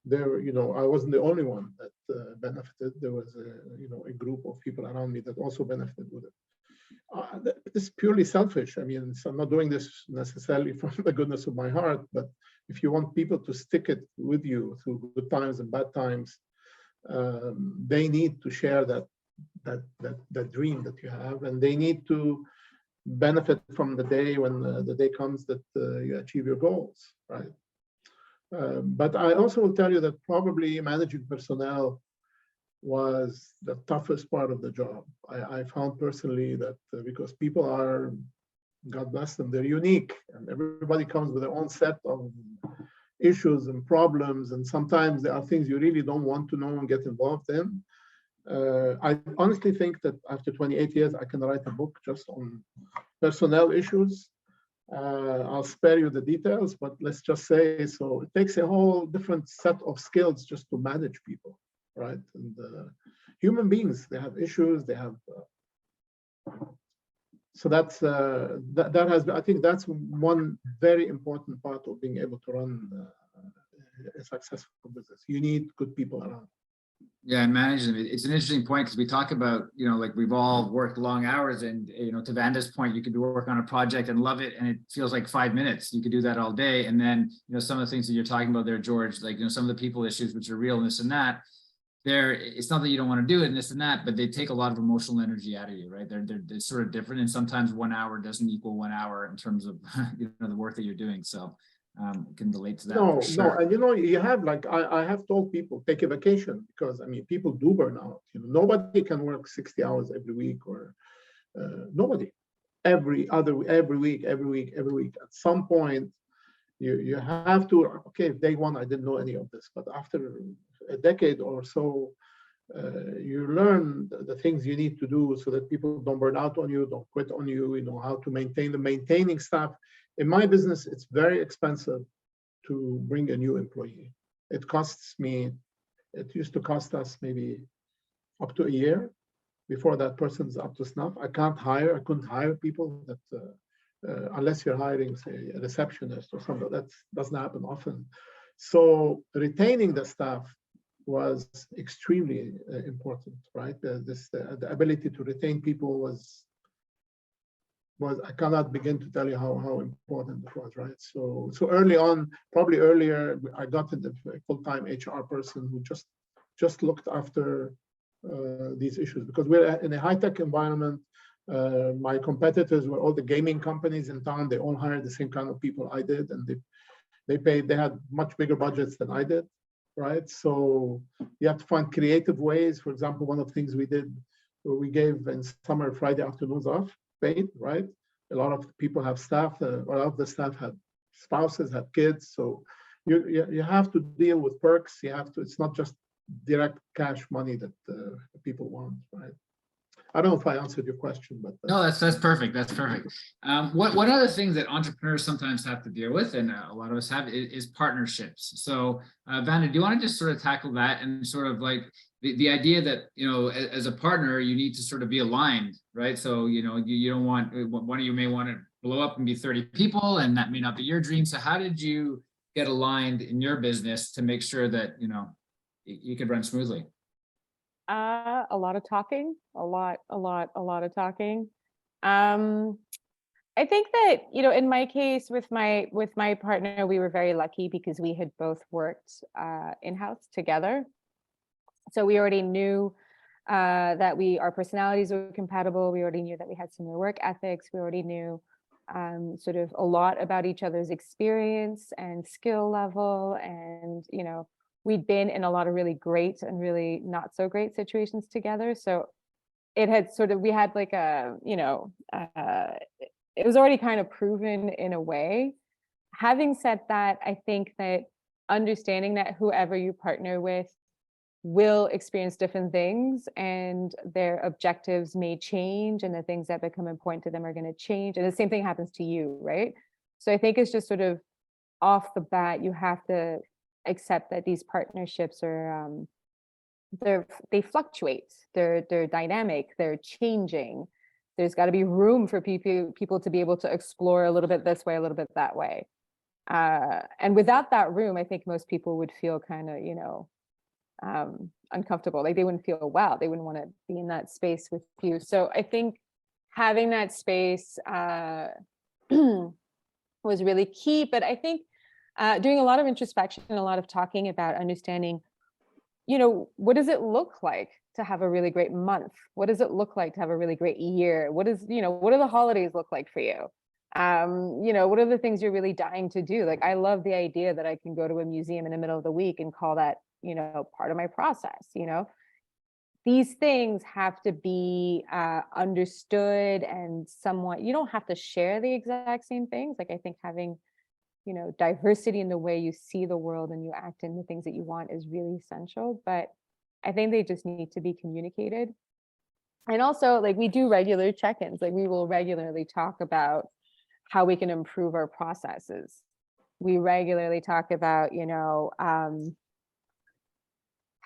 there, you know, I wasn't the only one that benefited. There was you know, a group of people around me that also benefited with it. It's purely selfish. I mean, I'm not doing this necessarily from the goodness of my heart, but if you want people to stick it with you through good times and bad times, they need to share that dream that you have, and they need to benefit from the day when the day comes that you achieve your goals, right? But I also will tell you that probably managing personnel was the toughest part of the job. I found personally that because people are, God bless them, they're unique, and everybody comes with their own set of issues and problems, and sometimes there are things you really don't want to know and get involved in. I honestly think that after 28 years, I can write a book just on personnel issues. I'll spare you the details, but let's just say, so it takes a whole different set of skills just to manage people, right? And human beings, they have issues, they have, so that's, that has, I think that's one very important part of being able to run a successful business. You need good people around. Yeah, and manage them. It's an interesting point because we talk about, you know, like we've all worked long hours, and, you know, to Vanda's point, you could work on a project and love it, and it feels like 5 minutes. You could do that all day. And then, you know, some of the things that you're talking about there, George, like, you know, some of the people issues, which are real and this and that, it's not that you don't want to do it and this and that, but they take a lot of emotional energy out of you, right? They're sort of different. And sometimes 1 hour doesn't equal 1 hour in terms of, you know, the work that you're doing. So can relate to that. No, for sure. no, and you know, you have, like, I have told people, take a vacation, because I mean, people do burn out. You know, nobody can work 60 hours every week, or nobody. Every week. At some point, you have to. Okay, day one, I didn't know any of this, but after a decade or so, you learn the things you need to do so that people don't burn out on you, don't quit on you. You know how to maintain the maintaining staff. In my business, it's very expensive to bring a new employee. It costs me, it used to cost us maybe up to a year before that person's up to snuff. I couldn't hire people that, unless you're hiring, say, a receptionist or something. That doesn't happen often. So retaining the staff was extremely important, right? The ability to retain people was I cannot begin to tell you how important it was, right? So early on, probably earlier, I got a full-time HR person who just looked after these issues, because we're in a high-tech environment. My competitors were all the gaming companies in town. They all hired the same kind of people I did, and they had much bigger budgets than I did, right? So you have to find creative ways. For example, one of the things we did, we gave in summer Friday afternoons off, paid, right? A lot of people have staff, a lot of the staff have spouses, have kids. So you have to deal with perks. You have to, it's not just direct cash money that people want, right? I don't know if I answered your question, but no, that's perfect. That's perfect. One other thing that entrepreneurs sometimes have to deal with, and a lot of us have, is partnerships. So, Vanda, do you want to just sort of tackle that, and sort of like the idea that, you know, as a partner, you need to sort of be aligned, right? So, you know, you don't want, one of you may want to blow up and be 30 people, and that may not be your dream. So how did you get aligned in your business to make sure that, you know, you could run smoothly? A lot of talking, a lot of talking. I think that, you know, in my case with my partner, we were very lucky because we had both worked in-house together. So we already knew that our personalities were compatible. We already knew that we had similar work ethics. We already knew sort of a lot about each other's experience and skill level, and, you know, we'd been in a lot of really great and really not so great situations together. So it had sort of, we had like a, you know, it was already kind of proven in a way. Having said that, I think that understanding that whoever you partner with will experience different things, and their objectives may change, and the things that become important to them are going to change. And the same thing happens to you, right? So I think it's just sort of off the bat, you have to accept that these partnerships are they fluctuate, they're dynamic, they're changing. There's got to be room for people to be able to explore a little bit this way, a little bit that way. And without that room, I think most people would feel kind of, uncomfortable. Like they wouldn't feel well. They wouldn't want to be in that space with you. So I think having that space was really key. But I think doing a lot of introspection and a lot of talking about understanding, what does it look like to have a really great month? What does it look like to have a really great year? What do the holidays look like for you? What are the things you're really dying to do? Like, I love the idea that I can go to a museum in the middle of the week and call that, part of my process. These things have to be understood and somewhat, you don't have to share the exact same things. Like, I think having, diversity in the way you see the world and you act in the things that you want is really essential. But I think they just need to be communicated. And also, like, we do regular check-ins. Like, we will regularly talk about how we can improve our processes. We regularly talk about,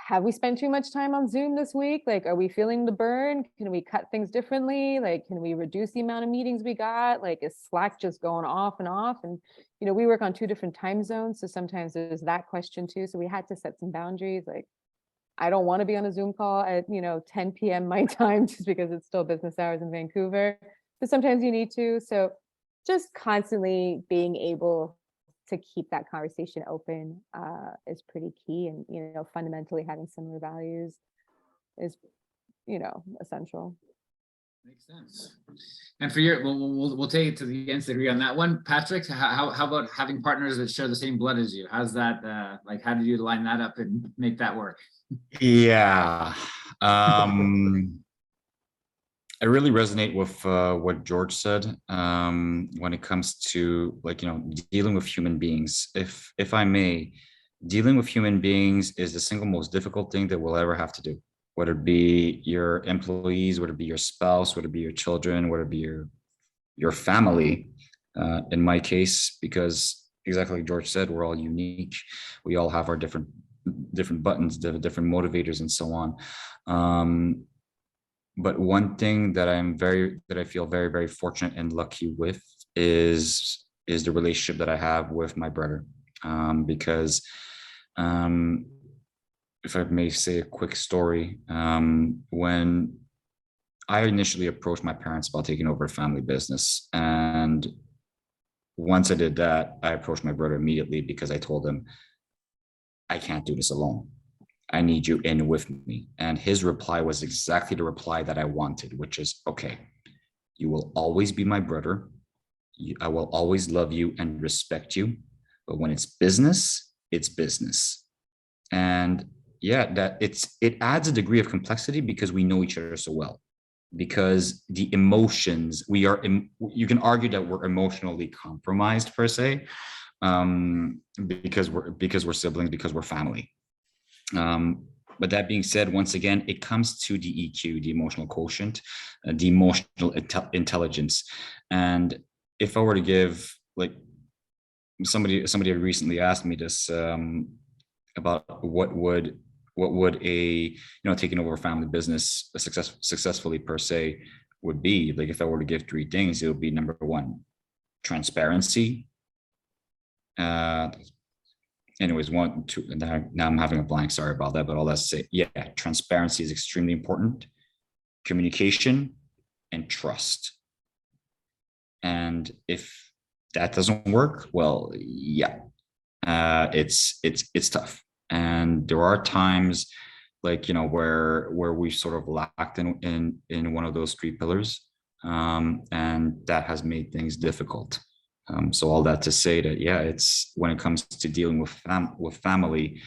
have we spent too much time on Zoom this week? Like, are we feeling the burn? Can we cut things differently? Like, can we reduce the amount of meetings we got? Like, is Slack just going off and off? And, we work on 2 different time zones. So sometimes there's that question too. So we had to set some boundaries. Like, I don't want to be on a Zoom call at, 10 p.m. my time, just because it's still business hours in Vancouver. But sometimes you need to. So just constantly being able to keep that conversation open is pretty key. And, fundamentally having similar values is, essential. Makes sense. And for your, we'll take it to the nth degree on that one. Patrick, how about having partners that share the same blood as you? How's that, how did you line that up and make that work? Yeah. I really resonate with what George said when it comes to dealing with human beings. If I may, dealing with human beings is the single most difficult thing that we'll ever have to do. Whether it be your employees, whether it be your spouse, whether it be your children, whether it be your family. In my case, because exactly like George said, we're all unique. We all have our different buttons, different motivators, and so on. But one thing that I feel very, very fortunate and lucky with is the relationship that I have with my brother. Because if I may say a quick story, when I initially approached my parents about taking over a family business, and once I did that, I approached my brother immediately because I told him, I can't do this alone. I need you in with me. And his reply was exactly the reply that I wanted, which is, okay, you will always be my brother. I will always love you and respect you. But when it's business, it's business. And yeah, it adds a degree of complexity because we know each other so well. Because the emotions, you can argue that we're emotionally compromised per se, because we're siblings, because we're family. But that being said, once again, it comes to the EQ, the emotional quotient, the emotional intelligence. And if I were to give, like, somebody recently asked me this about what would a taking over a family business successfully per se would be. Like, if I were to give 3 things, it would be number 1, transparency. Anyways, 1, 2, and now I'm having a blank. Sorry about that, but all that to say, yeah, transparency is extremely important. Communication and trust. And if that doesn't work, well, yeah, it's tough. And there are times, like, where we sort of lacked in one of those 3 pillars, and that has made things difficult. So all that to say that, yeah, it's when it comes to dealing with family,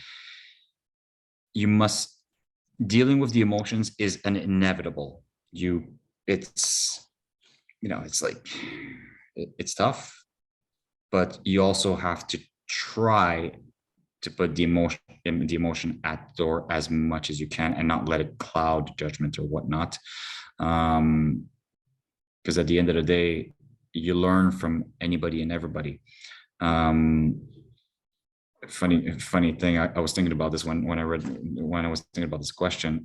dealing with the emotions is an inevitable. It's tough, but you also have to try to put the emotion at the door as much as you can and not let it cloud judgment or whatnot. Because at the end of the day, you learn from anybody and everybody. Funny thing, I was thinking about this when I was thinking about this question.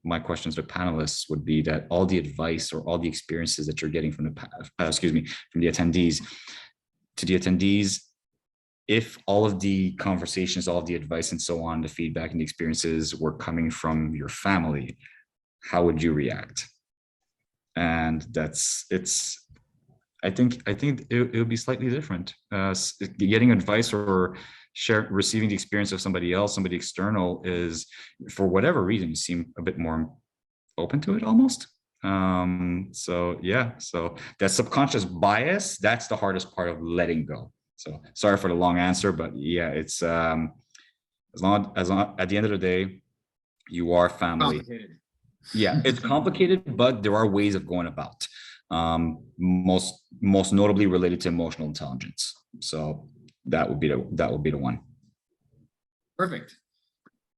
My question to the panelists would be that all the advice or all the experiences that you're getting from the from the attendees, to the attendees, if all of the conversations, all of the advice and so on, the feedback and the experiences were coming from your family, how would you react? And I think it would be slightly different. Getting advice or receiving the experience of somebody else, somebody external, is, for whatever reason, you seem a bit more open to it almost. So yeah, so that subconscious bias, that's the hardest part of letting go. So sorry for the long answer, but yeah, it's as long at the end of the day, you are family. Yeah, it's complicated, but there are ways of going about. Most notably related to emotional intelligence. So that would be the one. Perfect.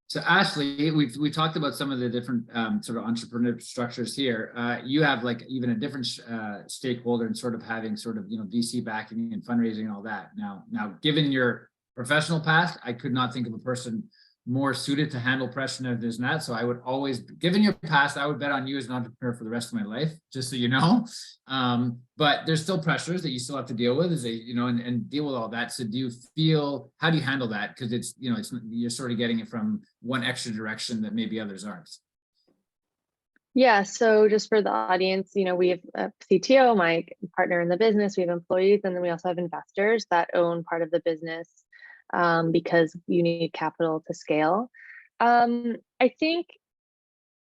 So Ashley, we talked about some of the different sort of entrepreneurial structures here. You have like even a different stakeholder in sort of having sort of, VC backing and fundraising and all that. Now, given your professional past, I could not think of a person more suited to handle pressure than that. So I would always, given your past, I would bet on you as an entrepreneur for the rest of my life, just so you know. But there's still pressures that you still have to deal with, and deal with all that. So how do you handle that? Because it's you're sort of getting it from one extra direction that maybe others aren't. Yeah, so just for the audience, we have a CTO, my partner in the business, we have employees, and then we also have investors that own part of the business. Because you need capital to scale. I think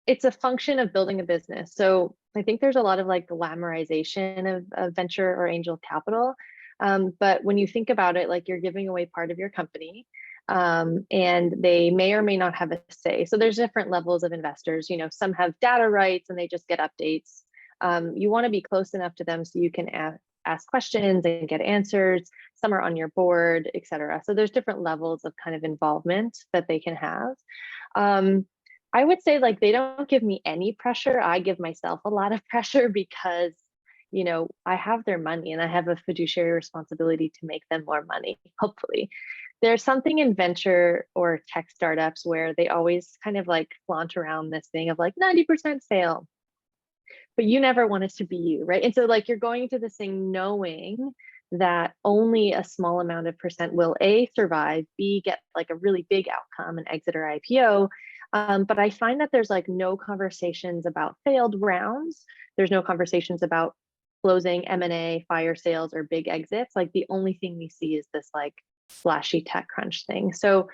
it's a function of building a business. So I think there's a lot of like glamorization of venture or angel capital. But when you think about it, like you're giving away part of your company, and they may or may not have a say. So there's different levels of investors. Some have data rights and they just get updates. You want to be close enough to them so you can ask questions and get answers. Some are on your board, et cetera. So there's different levels of kind of involvement that they can have. I would say like they don't give me any pressure. I give myself a lot of pressure because, I have their money and I have a fiduciary responsibility to make them more money, hopefully. There's something in venture or tech startups where they always kind of like flaunt around this thing of like 90% fail. But you never want it to be you, right? And so like you're going into this thing knowing that only a small amount of percent will A, survive, B, get like a really big outcome and exit or IPO. But I find that there's like no conversations about failed rounds. There's no conversations about closing M&A, fire sales, or big exits. Like the only thing we see is this like flashy TechCrunch thing. So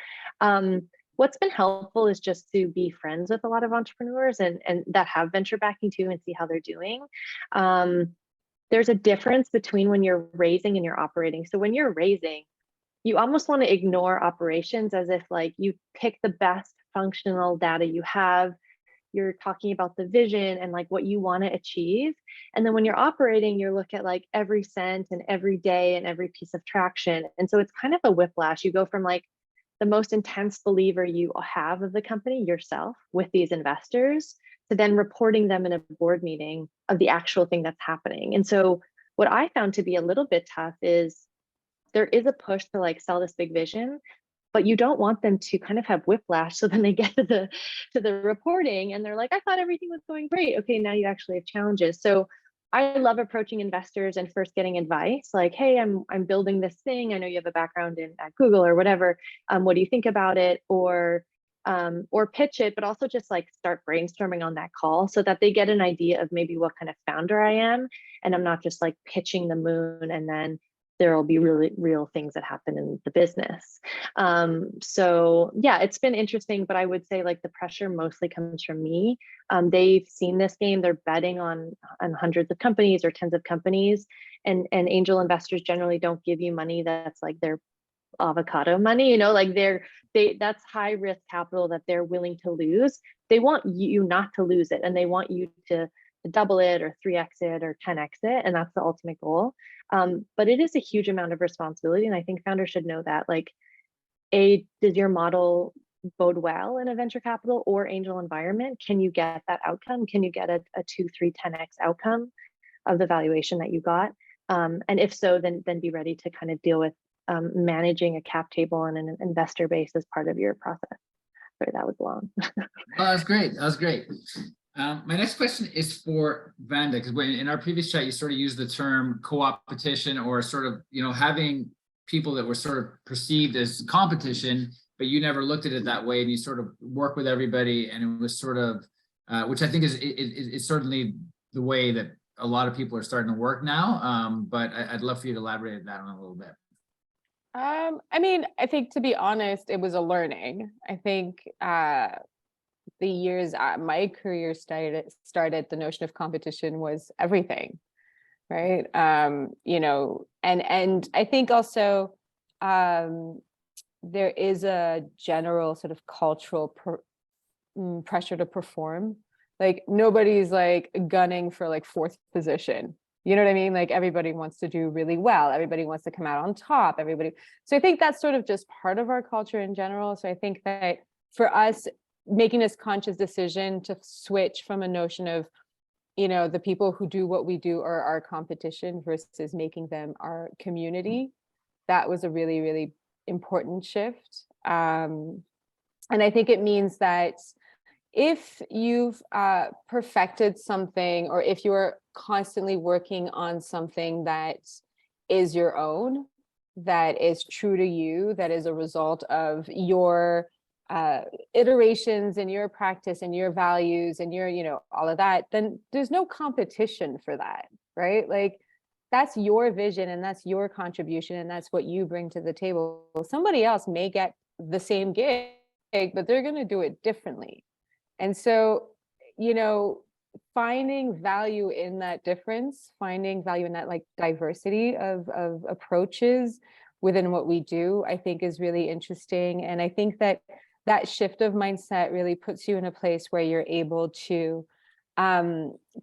what's been helpful is just to be friends with a lot of entrepreneurs and that have venture backing too and see how they're doing. There's a difference between when you're raising and you're operating. So when you're raising, you almost want to ignore operations as if like you pick the best functional data you have. You're talking about the vision and like what you want to achieve. And then when you're operating, you look at like every cent and every day and every piece of traction. And so it's kind of a whiplash. You go from like the most intense believer you have of the company yourself with these investors to then reporting them in a board meeting of the actual thing that's happening. And so what I found to be a little bit tough is there is a push to like sell this big vision, but you don't want them to kind of have whiplash. So then they get to the reporting and they're like, I thought everything was going great. Okay, now you actually have challenges. So I love approaching investors and first getting advice like, hey, I'm building this thing. I know you have a background at Google or whatever. What do you think about it? Or pitch it, but also just like start brainstorming on that call so that they get an idea of maybe what kind of founder I am. And I'm not just like pitching the moon and then there will be really real things that happen in the business. So yeah, it's been interesting, but I would say like the pressure mostly comes from me. They've seen this game, they're betting on hundreds of companies or tens of companies, and angel investors generally don't give you money that's like their avocado money, like that's high risk capital that they're willing to lose. They want you not to lose it, and they want you to double it or 3x it or 10x it, and that's the ultimate goal. But it is a huge amount of responsibility, and I think founders should know that. Like does your model bode well in a venture capital or angel environment? Can you get that outcome? Can you get a 2, 3, 10x outcome of the valuation that you got? And if so, then be ready to kind of deal with managing a cap table and an investor base as part of your process. Sorry, that was long. Oh, that was great. That was great. My next question is for Vanda, because when in our previous chat, you sort of used the term co-opetition, or sort of, having people that were sort of perceived as competition, but you never looked at it that way, and you sort of work with everybody, and it was sort of, which I think is certainly the way that a lot of people are starting to work now. But I'd love for you to elaborate that on a little bit. I mean, I think, to be honest, it was a learning. I think the years my career started, the notion of competition was everything, right? And I think also there is a general sort of cultural pressure to perform. Like, nobody's like gunning for like 4th position. You know what I mean? Like, everybody wants to do really well. Everybody wants to come out on top. So I think that's sort of just part of our culture in general. So I think that for us, making this conscious decision to switch from a notion of, the people who do what we do are our competition versus making them our community, that was a really, really important shift. And I think it means that if you've perfected something, or if you're constantly working on something that is your own, that is true to you, that is a result of your iterations and your practice and your values and your, all of that, then there's no competition for that, right? Like, that's your vision and that's your contribution and that's what you bring to the table. Somebody else may get the same gig, but they're going to do it differently. And so, finding value in that difference, finding value in that like diversity of approaches within what we do, I think is really interesting. And I think that shift of mindset really puts you in a place where you're able to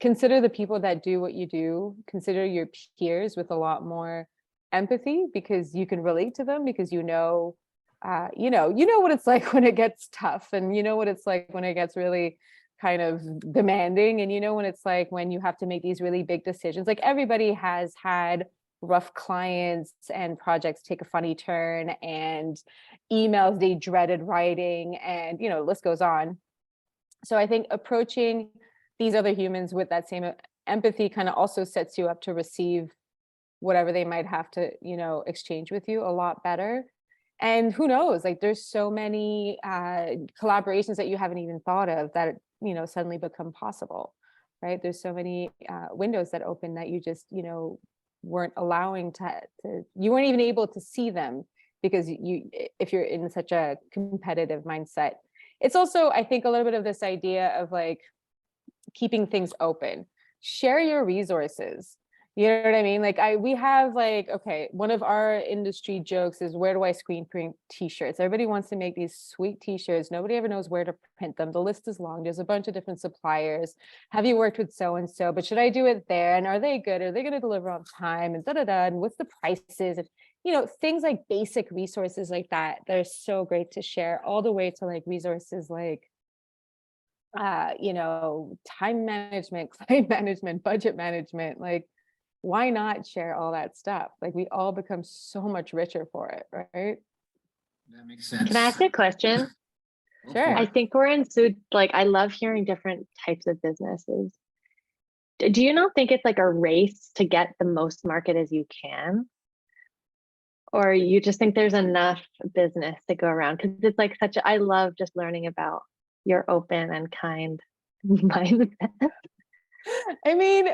consider the people that do what you do, consider your peers with a lot more empathy, because you can relate to them, because you know what it's like when it gets tough, and you know what it's like when it gets really kind of demanding, and when it's like when you have to make these really big decisions. Like, everybody has had rough clients and projects take a funny turn and emails they dreaded writing, and the list goes on. So I think approaching these other humans with that same empathy kind of also sets you up to receive whatever they might have to exchange with you a lot better. And who knows, like, there's so many collaborations that you haven't even thought of that suddenly become possible, right? There's so many windows that open that you just weren't allowing you weren't even able to see them, because if you're in such a competitive mindset. It's also, I think, a little bit of this idea of like keeping things open. Share your resources. You know what I mean? Like, we have like, okay, one of our industry jokes is, where do I screen print t-shirts? Everybody wants to make these sweet t-shirts. Nobody ever knows where to print them. The list is long. There's a bunch of different suppliers. Have you worked with so-and-so? But should I do it there? And are they good? Are they going to deliver on time? And and what's the prices? And, things like basic resources like that. They're so great to share, all the way to like resources like, time management, client management, budget management. Like, why not share all that stuff? Like, we all become so much richer for it, right? That makes sense. Can I ask a question? Sure. I think we're in like, I love hearing different types of businesses. Do you not think it's like a race to get the most market as you can? Or you just think there's enough business to go around? Because it's like I love just learning about your open and kind mindset. I mean,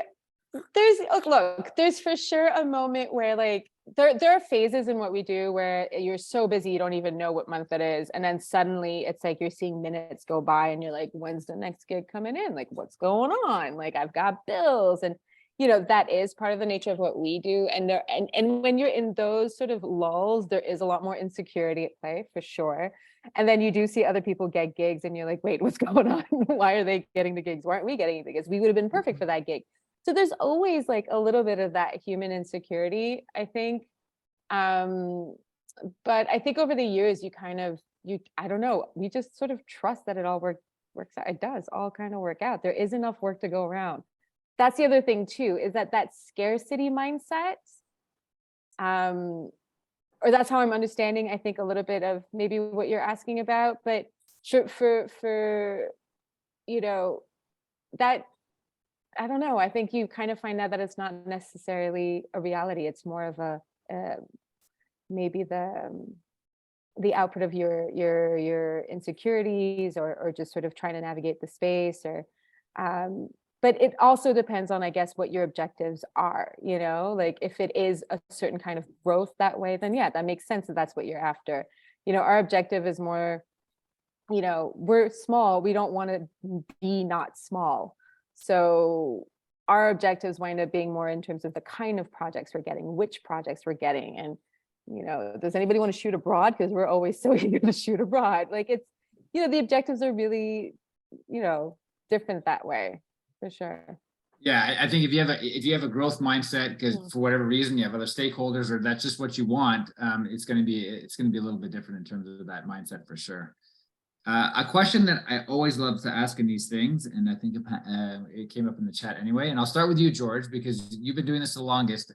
there's for sure a moment where like there are phases in what we do where you're so busy you don't even know what month it is, and then suddenly it's like you're seeing minutes go by and you're like, when's the next gig coming in? Like, what's going on? Like, I've got bills. And that is part of the nature of what we do. And when you're in those sort of lulls, there is a lot more insecurity at play, for sure. And then you do see other people get gigs and you're like, wait, what's going on? Why are they getting the gigs? Why aren't we getting the gigs? We would have been perfect for that gig. So there's always like a little bit of that human insecurity, I think. but I think over the years, I don't know, we just sort of trust that it all works out. It does all kind of work out. There is enough work to go around. That's the other thing too, is that scarcity mindset, or that's how I'm understanding, I think, a little bit of maybe what you're asking about, but for that, I don't know, I think you kind of find out that it's not necessarily a reality. It's more of a maybe the output of your insecurities, or just sort of trying to navigate the space, or but it also depends on, I guess, what your objectives are, like if it is a certain kind of growth that way, then yeah, that makes sense that that's what you're after. Our objective is more, we're small, we don't want to be not small. So our objectives wind up being more in terms of the kind of projects we're getting, which projects we're getting. And, does anybody want to shoot abroad? Because we're always so eager to shoot abroad. Like it's, the objectives are really, different that way, for sure. Yeah, I think if you have a growth mindset, because for whatever reason you have other stakeholders, or that's just what you want, it's going to be a little bit different in terms of that mindset, for sure. A question that I always love to ask in these things, and I think it came up in the chat anyway, and I'll start with you, George, because you've been doing this the longest.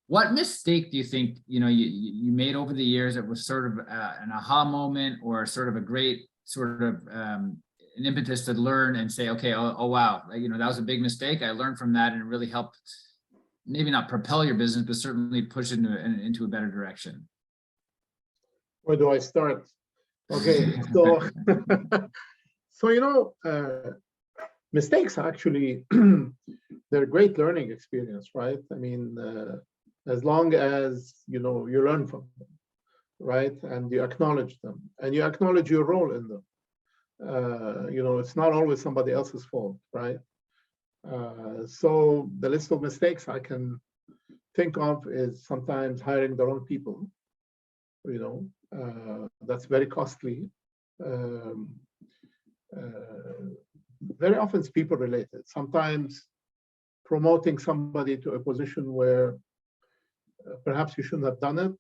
What mistake do you think you made over the years that was sort of an aha moment, or sort of a great sort of an impetus to learn and say, okay, oh wow, that was a big mistake. I learned from that, and it really helped, maybe not propel your business, but certainly push it into a better direction. Where do I start? Okay, so mistakes actually they're a great learning experience, right? I mean, as long as you learn from them, right, and you acknowledge them, and you acknowledge your role in them. It's not always somebody else's fault, right? So the list of mistakes I can think of is sometimes hiring the wrong people. That's very costly. Very often it's people related. Sometimes promoting somebody to a position where perhaps you shouldn't have done it.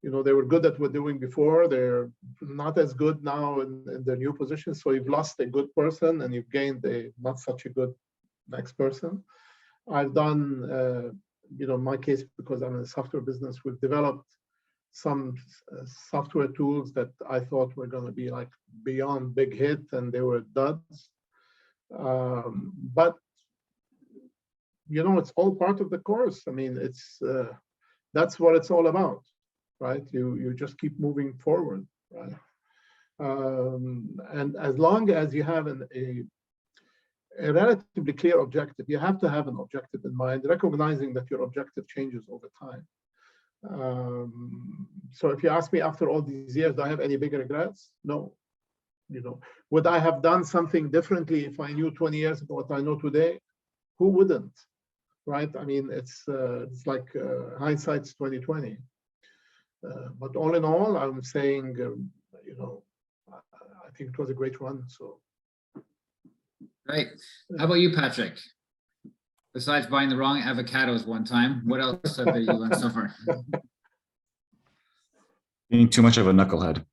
They were good at what they were doing before. They're not as good now in their new position. So you've lost a good person and you've gained a not such a good next person. I've done, in my case, because I'm in the software business, we've developed some software tools that I thought were going to be like beyond big hit, and they were duds. But it's all part of the course. I mean, it's that's what it's all about, right? You just keep moving forward, right? And as long as you have a relatively clear objective, you have to have an objective in mind, recognizing that your objective changes over time. So if you ask me after all these years, do I have any big regrets? No. Would I have done something differently if I knew 20 years ago what I know today? Who wouldn't, right? I mean, it's like hindsight's 2020. But all in all, I'm saying, I think it was a great run. So. Great. How about you, Patrick? Besides buying the wrong avocados one time, what else have you learned so far? Being too much of a knucklehead.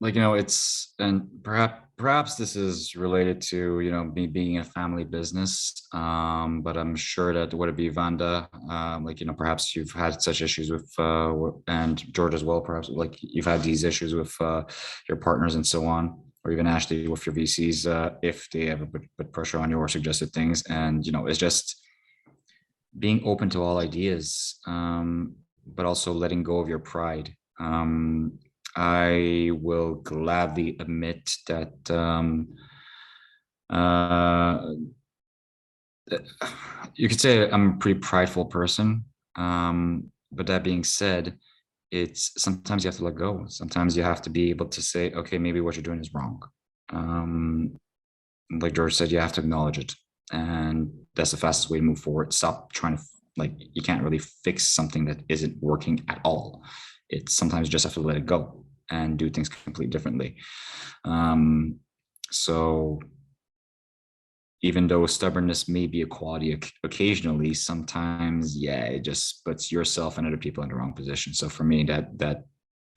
It's, and perhaps this is related to, me being a family business. But I'm sure that, would it be Vanda? Perhaps you've had such issues with, and George as well, perhaps you've had these issues with your partners and so on, or even Ashley with your VCs, if they ever put pressure on you or suggested things. And, it's just being open to all ideas, but also letting go of your pride. I will gladly admit that you could say I'm a pretty prideful person. But that being said, it's sometimes you have to let go. Sometimes you have to be able to say, okay, maybe what you're doing is wrong. Like George said, you have to acknowledge it. And that's the fastest way to move forward. Stop trying to, you can't really fix something that isn't working at all. It's sometimes you just have to let it go and do things completely differently. So even though stubbornness may be a quality occasionally, sometimes, yeah, it just puts yourself and other people in the wrong position. So for me, that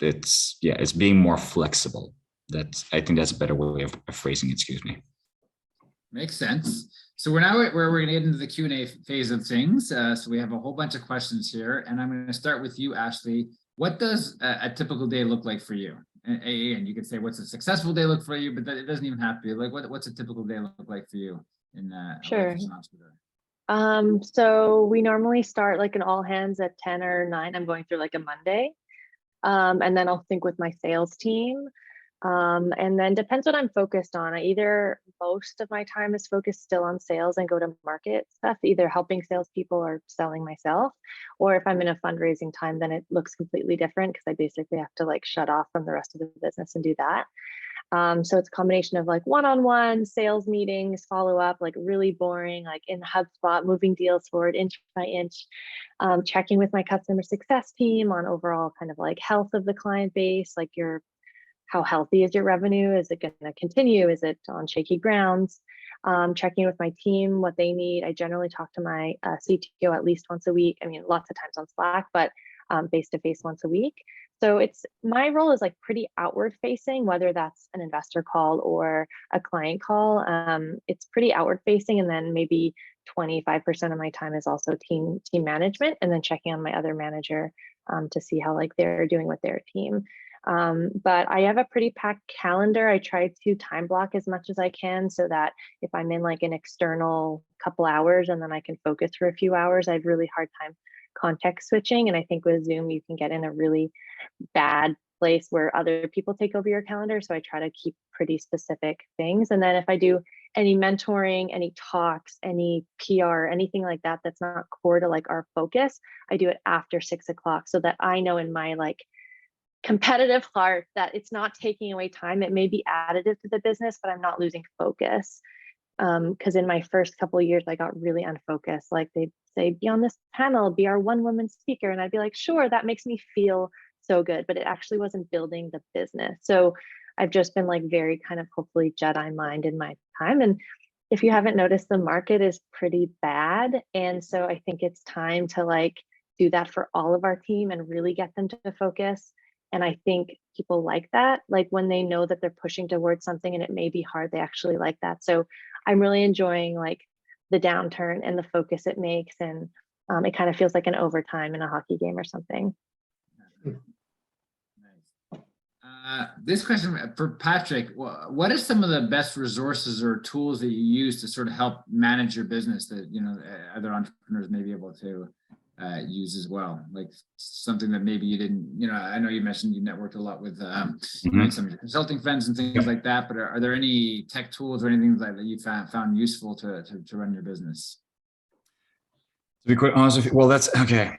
it's being more flexible. I think that's a better way of phrasing it, excuse me. Makes sense. So we're now where we're going to get into the Q&A phase of things. So we have a whole bunch of questions here, and I'm going to start with you, Ashley. What does a typical day look like for you? And you could say, what's a successful day look for you? But it doesn't even have to be like, what's a typical day look like for you in Sure. life as an entrepreneur? So we normally start like an all hands at 10 or 9. I'm going through like a Monday. And then I'll sync with my sales team. And then depends what I'm focused on. Most of my time is focused still on sales and go to market stuff, either helping salespeople or selling myself. Or if I'm in a fundraising time, then it looks completely different because I basically have to like shut off from the rest of the business and do that. So it's a combination of like one-on-one sales meetings, follow up, like really boring, like in HubSpot, moving deals forward inch by inch, checking with my customer success team on overall kind of like health of the client base, like how healthy is your revenue? Is it going to continue? Is it on shaky grounds? Checking with my team what they need. I generally talk to my CTO at least once a week. I mean, lots of times on Slack, but face-to-face once a week. So my role is like pretty outward facing, whether that's an investor call or a client call. It's pretty outward facing, and then maybe 25% of my time is also team management, and then checking on my other manager to see how like they're doing with their team. But I have a pretty packed calendar. I try to time block as much as I can so that if I'm in like an external couple hours and then I can focus for a few hours, I have really hard time context switching. And I think with Zoom, you can get in a really bad place where other people take over your calendar. So I try to keep pretty specific things. And then if I do any mentoring, any talks, any PR, anything like that, that's not core to like our focus, I do it after 6 o'clock so that I know in my like competitive heart that it's not taking away time. It may be additive to the business, but I'm not losing focus. Because in my first couple of years, I got really unfocused. Like they'd say, be on this panel, be our one woman speaker. And I'd be like, sure, that makes me feel so good, but it actually wasn't building the business. So I've just been like very kind of hopefully Jedi mind in my time. And if you haven't noticed, the market is pretty bad. And so I think it's time to like do that for all of our team and really get them to focus. And I think people like that, like when they know that they're pushing towards something and it may be hard, they actually like that. So I'm really enjoying like the downturn and the focus it makes. And it kind of feels like an overtime in a hockey game or something. Nice. This question for Patrick, what are some of the best resources or tools that you use to sort of help manage your business that, you know, other entrepreneurs may be able to use as well, like something that maybe you didn't, you know, I know you mentioned you networked a lot with some consulting friends and things like that, but are there any tech tools or anything like that you found useful to run your business? To be quite honest with you, well, that's okay.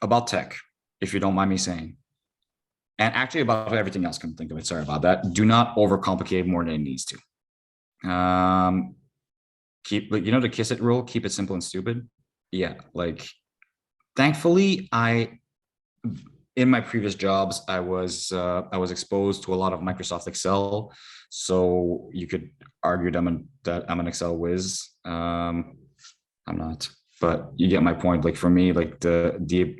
About tech, if you don't mind me saying, and actually about everything else, come think of it, sorry about that. Do not overcomplicate more than it needs to. Keep, like, you know, the kiss it rule, keep it simple and stupid. Yeah, like thankfully in my previous jobs, I was exposed to a lot of Microsoft Excel, so you could argue that I'm an Excel whiz. I'm not, but you get my point. Like for me, like the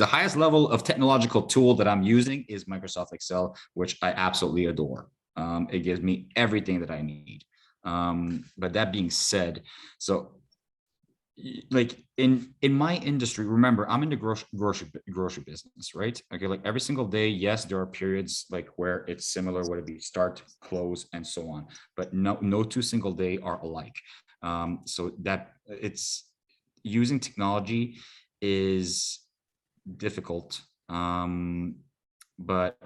highest level of technological tool that I'm using is Microsoft Excel, which I absolutely adore. It gives me everything that I need. But that being said, so like in my industry, remember, I'm in the grocery business, right? Okay, like every single day, yes, there are periods like where it's similar, whether it be start, close, and so on, but no two single day are alike. So that it's using technology is difficult, but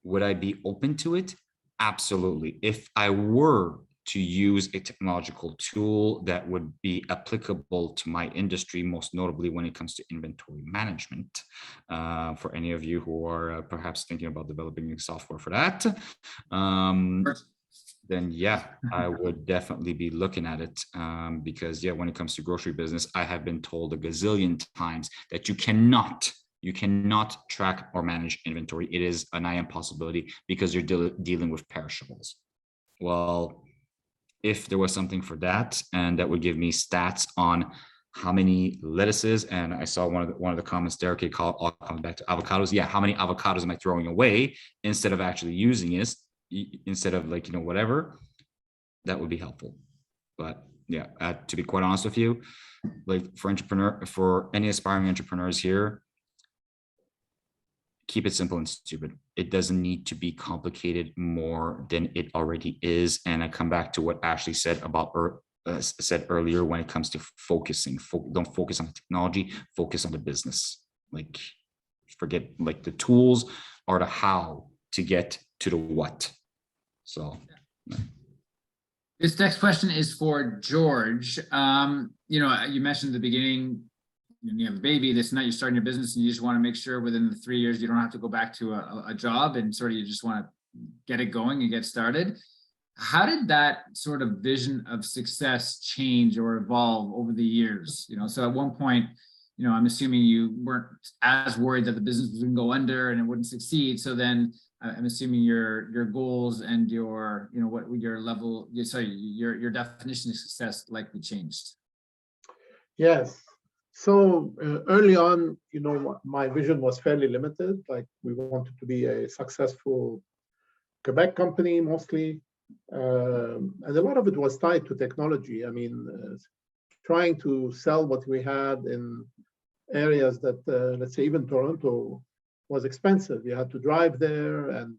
would I be open to it? Absolutely. If I were to use a technological tool that would be applicable to my industry, most notably when it comes to inventory management, for any of you who are perhaps thinking about developing software for that, then yeah, I would definitely be looking at it, because yeah, when it comes to grocery business, I have been told a gazillion times that you cannot You cannot track or manage inventory. It is a nigh impossibility because you're dealing with perishables. Well, if there was something for that, and that would give me stats on how many lettuces, and I saw one of the comments there, okay, all comes back to avocados. Yeah, how many avocados am I throwing away instead of actually using it, instead of like, whatever, that would be helpful. But yeah, to be quite honest with you, like for any aspiring entrepreneurs here, keep it simple and stupid. It doesn't need to be complicated more than it already is. And I come back to what Ashley said about said earlier when it comes to focusing. Don't focus on the technology, focus on the business. Like, forget like the tools are the how to get to the what. So this next question is for George. You mentioned at the beginning, you have a baby, this and that, you're starting your business and you just want to make sure within the 3 years you don't have to go back to a job, and sort of you just want to get it going and get started. How did that sort of vision of success change or evolve over the years? So at one point, I'm assuming you weren't as worried that the business was going to go under and it wouldn't succeed. So then I'm assuming your goals and your, what your level, your definition of success likely changed. Yes. So early on, my vision was fairly limited. Like, we wanted to be a successful Quebec company mostly. And a lot of it was tied to technology. I mean, trying to sell what we had in areas that, let's say, even Toronto was expensive. You had to drive there, and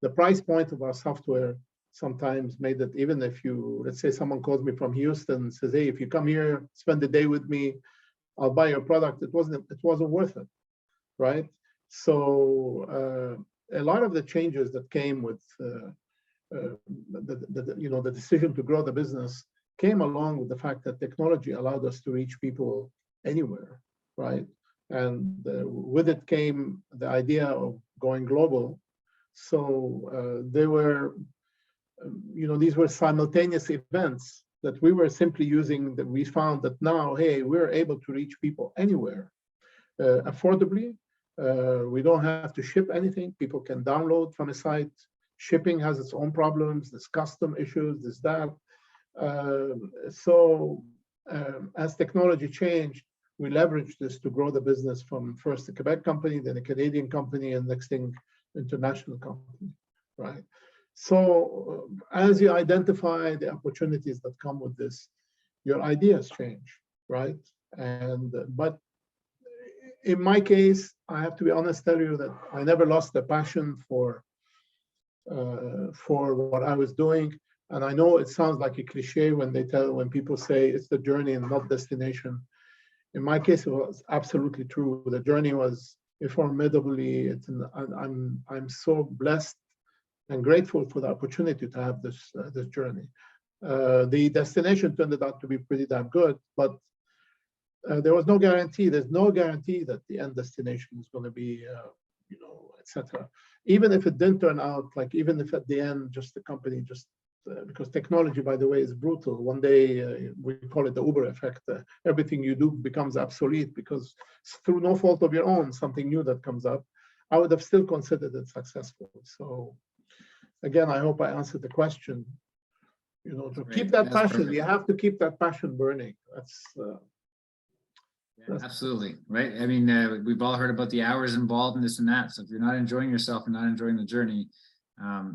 the price point of our software sometimes made it, even if let's say someone calls me from Houston and says, hey, if you come here, spend the day with me, I'll buy your product. It wasn't worth it, right? So a lot of the changes that came with the decision to grow the business came along with the fact that technology allowed us to reach people anywhere, right? And with it came the idea of going global. So there were, these were simultaneous events that we were simply using, that we found that now, hey, we're able to reach people anywhere affordably. We don't have to ship anything. People can download from a site. Shipping has its own problems. There's custom issues, there's that. So as technology changed, we leveraged this to grow the business from first a Quebec company, then a Canadian company, and next thing, international company, right? So as you identify the opportunities that come with this, your ideas change, right? And but in my case, I have to be honest, tell you that I never lost the passion for what I was doing. And I know it sounds like a cliche when people say it's the journey and not destination. In my case, it was absolutely true. The journey was formidably. I'm so blessed and grateful for the opportunity to have this journey. The destination turned out to be pretty damn good, but there was no guarantee. There's no guarantee that the end destination is going to be, etc. Even if it didn't turn out, like even if at the end, just the company because technology, by the way, is brutal. One day, we call it the Uber effect. Everything you do becomes obsolete because through no fault of your own, something new that comes up. I would have still considered it successful. So again, I hope I answered the question. To keep that passion, perfect. You have to keep that passion burning. That's absolutely right. I mean, we've all heard about the hours involved in this and that. So if you're not enjoying yourself and not enjoying the journey,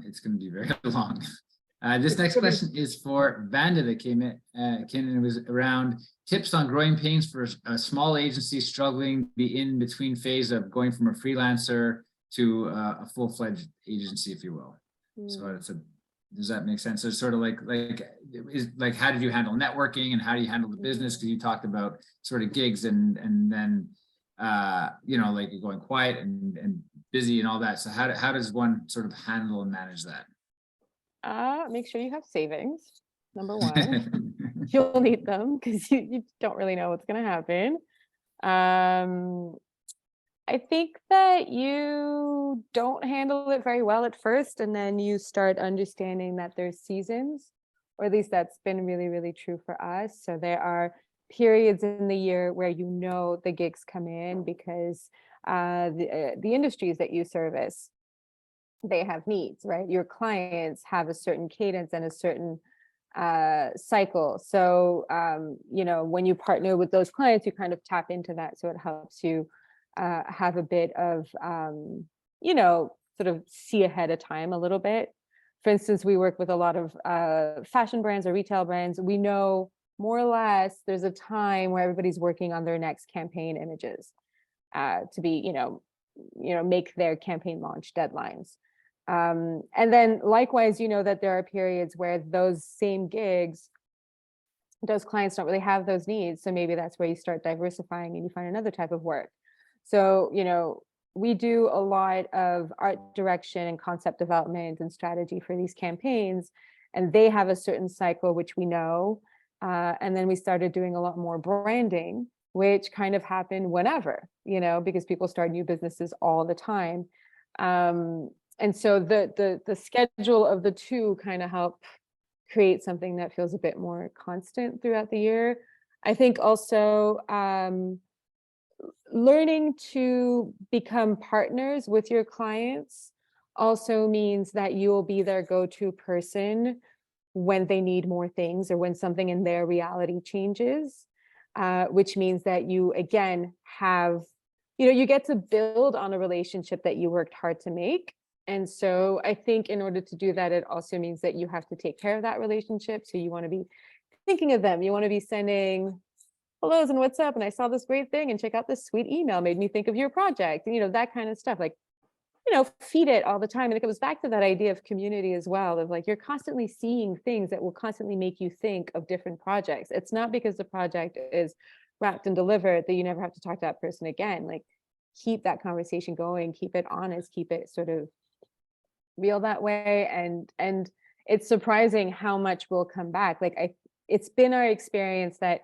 it's going to be very long. This next question is for Vanda that came in, and it was around tips on growing pains for a small agency struggling to be in between phase of going from a freelancer to a full-fledged agency, if you will. So does that make sense? So it's sort of like how did you handle networking and how do you handle the business? Because you talked about sort of gigs and then like going quiet and busy and all that. So how does one sort of handle and manage that? Make sure you have savings, number one. You'll need them because you don't really know what's going to happen. I think that you don't handle it very well at first, and then you start understanding that there's seasons, or at least that's been really, really true for us. So there are periods in the year where the gigs come in because the industries that you service, they have needs, right? Your clients have a certain cadence and a certain cycle. So, when you partner with those clients, you kind of tap into that. So it helps you have a bit of, sort of see ahead of time a little bit. For instance, we work with a lot of fashion brands or retail brands. We know more or less there's a time where everybody's working on their next campaign images to be, make their campaign launch deadlines. And then likewise, that there are periods where those same gigs, those clients don't really have those needs. So maybe that's where you start diversifying and you find another type of work. So, we do a lot of art direction and concept development and strategy for these campaigns, and they have a certain cycle, which we know. And then we started doing a lot more branding, which kind of happened whenever, because people start new businesses all the time. And so the schedule of the two kind of help create something that feels a bit more constant throughout the year. I think also learning to become partners with your clients also means that you will be their go-to person when they need more things or when something in their reality changes, which means that you, again, have, you get to build on a relationship that you worked hard to make. And so I think in order to do that, it also means that you have to take care of that relationship. So you want to be thinking of them. You want to be sending hellos and what's up, and I saw this great thing, and check out this sweet email, made me think of your project, and that kind of stuff. Like, feed it all the time. And it goes back to that idea of community as well, of like, you're constantly seeing things that will constantly make you think of different projects. It's not because the project is wrapped and delivered that you never have to talk to that person again. Like, keep that conversation going, keep it honest, keep it sort of real that way. And it's surprising how much will come back. Like, it's been our experience that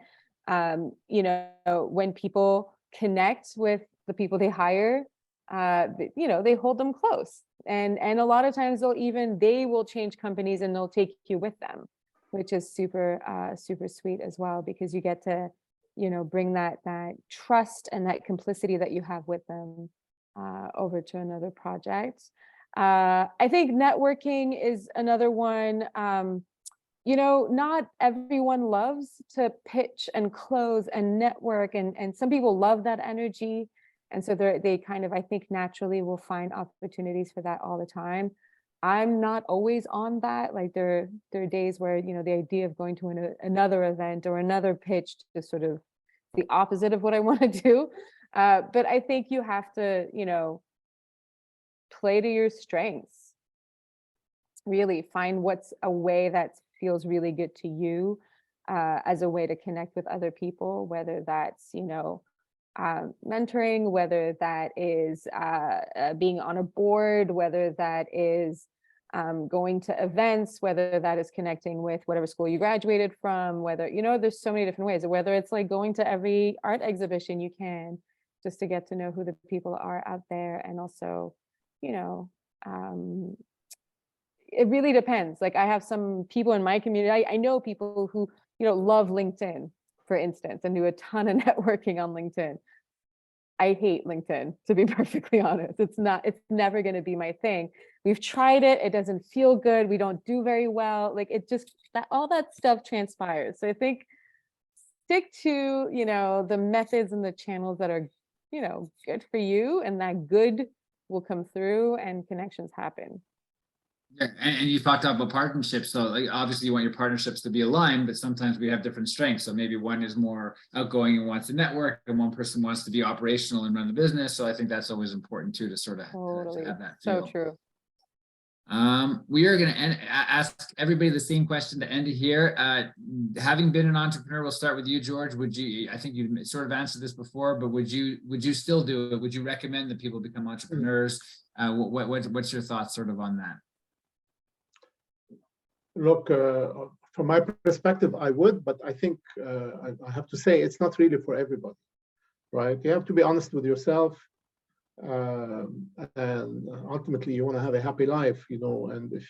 when people connect with the people they hire, they hold them close, and a lot of times they will change companies and they'll take you with them, which is super sweet as well, because you get to bring that trust and that complicity that you have with them over to another project. I think networking is another one. Not everyone loves to pitch and close and network, and some people love that energy. And so they kind of, I think, naturally will find opportunities for that all the time. I'm not always on that. Like, there are days where, the idea of going to another event or another pitch is sort of the opposite of what I want to do. But I think you have to, play to your strengths. Really find what's a way that feels really good to you, as a way to connect with other people, whether that's, mentoring, whether that is being on a board, whether that is going to events, whether that is connecting with whatever school you graduated from, whether, there's so many different ways, whether it's like going to every art exhibition you can, just to get to know who the people are out there. And also, it really depends. Like, I have some people in my community, I know people who, love LinkedIn, for instance, and do a ton of networking on LinkedIn. I hate LinkedIn, to be perfectly honest. It's never going to be my thing. We've tried it. It doesn't feel good. We don't do very well. Like, it just, all that stuff transpires. So I think stick to, the methods and the channels that are, good for you, and that good will come through and connections happen. Yeah, and you talked about partnerships. So, like, obviously you want your partnerships to be aligned, but sometimes we have different strengths. So maybe one is more outgoing and wants to network, and one person wants to be operational and run the business. So I think that's always important too, to sort of Totally. to have that feel. So true. We are going to ask everybody the same question to end it here. Having been an entrepreneur, we'll start with you, George. I think you sort of answered this before, but would you still do it? Would you recommend that people become entrepreneurs? What's your thoughts sort of on that? Look, from my perspective, I would, but I think I have to say it's not really for everybody, right? You have to be honest with yourself, and ultimately you want to have a happy life, and if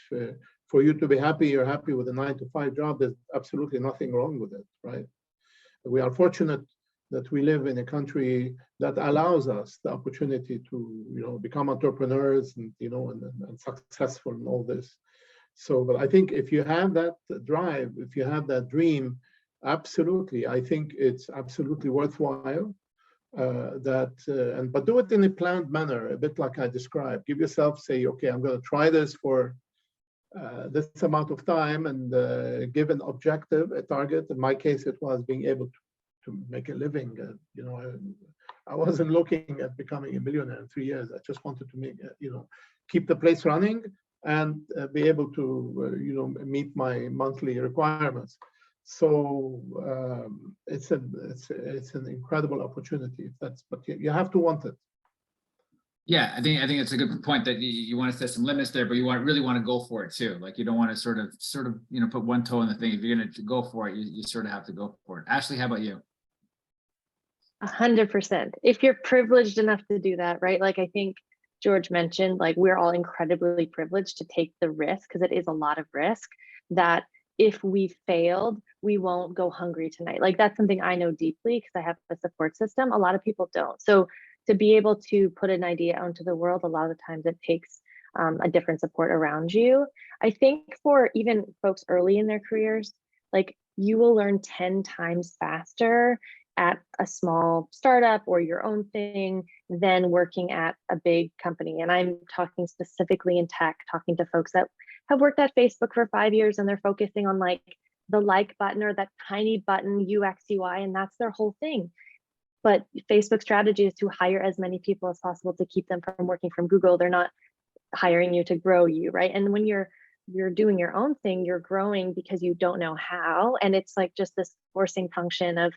for you to be happy, you're happy with a 9-to-5 job, there's absolutely nothing wrong with it, right? we are fortunate that we live in a country that allows us the opportunity to, become entrepreneurs and, and successful in all this. So, but I think if you have that drive, if you have that dream, absolutely, I think it's absolutely worthwhile. But do it in a planned manner, a bit like I described. Give yourself, say, okay, I'm going to try this for this amount of time, and give an objective, a target. In my case, it was being able to make a living. I wasn't looking at becoming a millionaire in 3 years. I just wanted to make, keep the place running and be able to, meet my monthly requirements. So it's an incredible opportunity. But you have to want it. Yeah, I think it's a good point that you want to set some limits there, but you really want to go for it too. Like, you don't want to sort of put one toe in the thing. If you're going to go for it, you sort of have to go for it. Ashley, how about you? 100%. If you're privileged enough to do that, right? Like I think George mentioned, like we're all incredibly privileged to take the risk, because it is a lot of risk, that if we failed, we won't go hungry tonight. Like that's something I know deeply because I have a support system. A lot of people don't. So to be able to put an idea out into the world, a lot of the times it takes a different support around you. I think for even folks early in their careers, like you will learn 10 times faster at a small startup or your own thing than working at a big company. And I'm talking specifically in tech, talking to folks that have worked at Facebook for 5 years and they're focusing on like the like button or that tiny button UX UI, and that's their whole thing. But Facebook's strategy is to hire as many people as possible to keep them from working from Google. They're not hiring you to grow you, right? And when you're doing your own thing, you're growing because you don't know how. And it's like just this forcing function of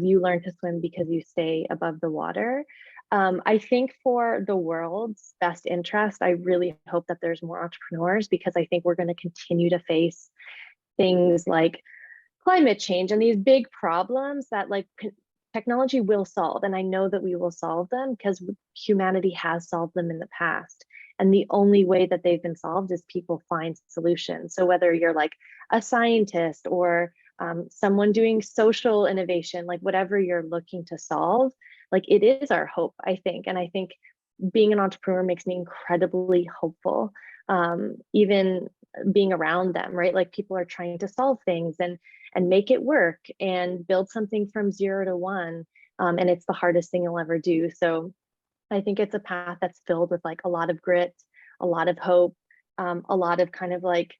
you learn to swim because you stay above the water. I think for the world's best interest, I really hope that there's more entrepreneurs, because I think we're going to continue to face things like climate change and these big problems that like technology will solve. And I know that we will solve them because humanity has solved them in the past. And the only way that they've been solved is people find solutions. So whether you're like a scientist or someone doing social innovation, like whatever you're looking to solve, like it is our hope, I think. And I think being an entrepreneur makes me incredibly hopeful, even being around them, right? Like people are trying to solve things and make it work and build something from 0 to 1. And it's the hardest thing you'll ever do. So I think it's a path that's filled with like a lot of grit, a lot of hope, a lot of kind of like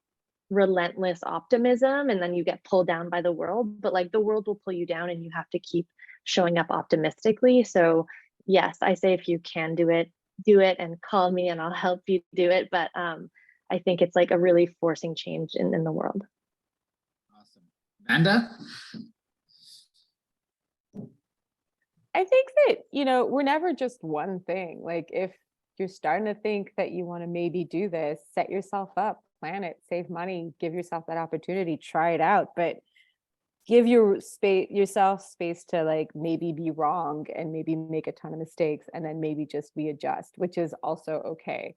relentless optimism, and then you get pulled down by the world, but like the world will pull you down and you have to keep showing up optimistically. So yes, I say if you can do it and call me and I'll help you do it. But I think it's like a really forcing change in the world. Awesome. Amanda? I think that, we're never just one thing. Like if you're starting to think that you want to maybe do this, set yourself up, plan it, save money, give yourself that opportunity, try it out, but give yourself space to like maybe be wrong and maybe make a ton of mistakes and then maybe just readjust, which is also okay.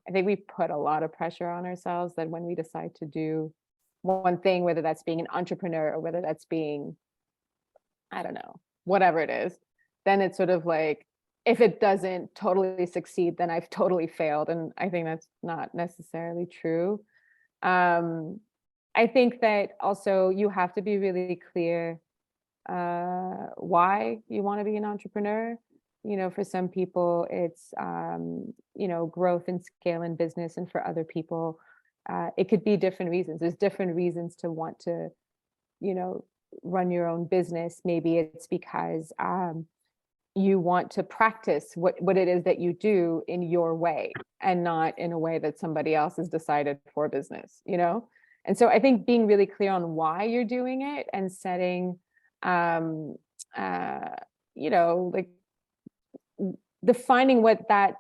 I think we put a lot of pressure on ourselves that when we decide to do one thing, whether that's being an entrepreneur or whether that's being, I don't know, whatever it is, then it's sort of like, if it doesn't totally succeed, then I've totally failed. And I think that's not necessarily true. I think that also you have to be really clear why you want to be an entrepreneur. For some people, it's, growth and scale in business. And for other people, it could be different reasons. There's different reasons to want to, run your own business. Maybe it's because you want to practice what it is that you do in your way and not in a way that somebody else has decided for business, And so I think being really clear on why you're doing it and setting, like defining what that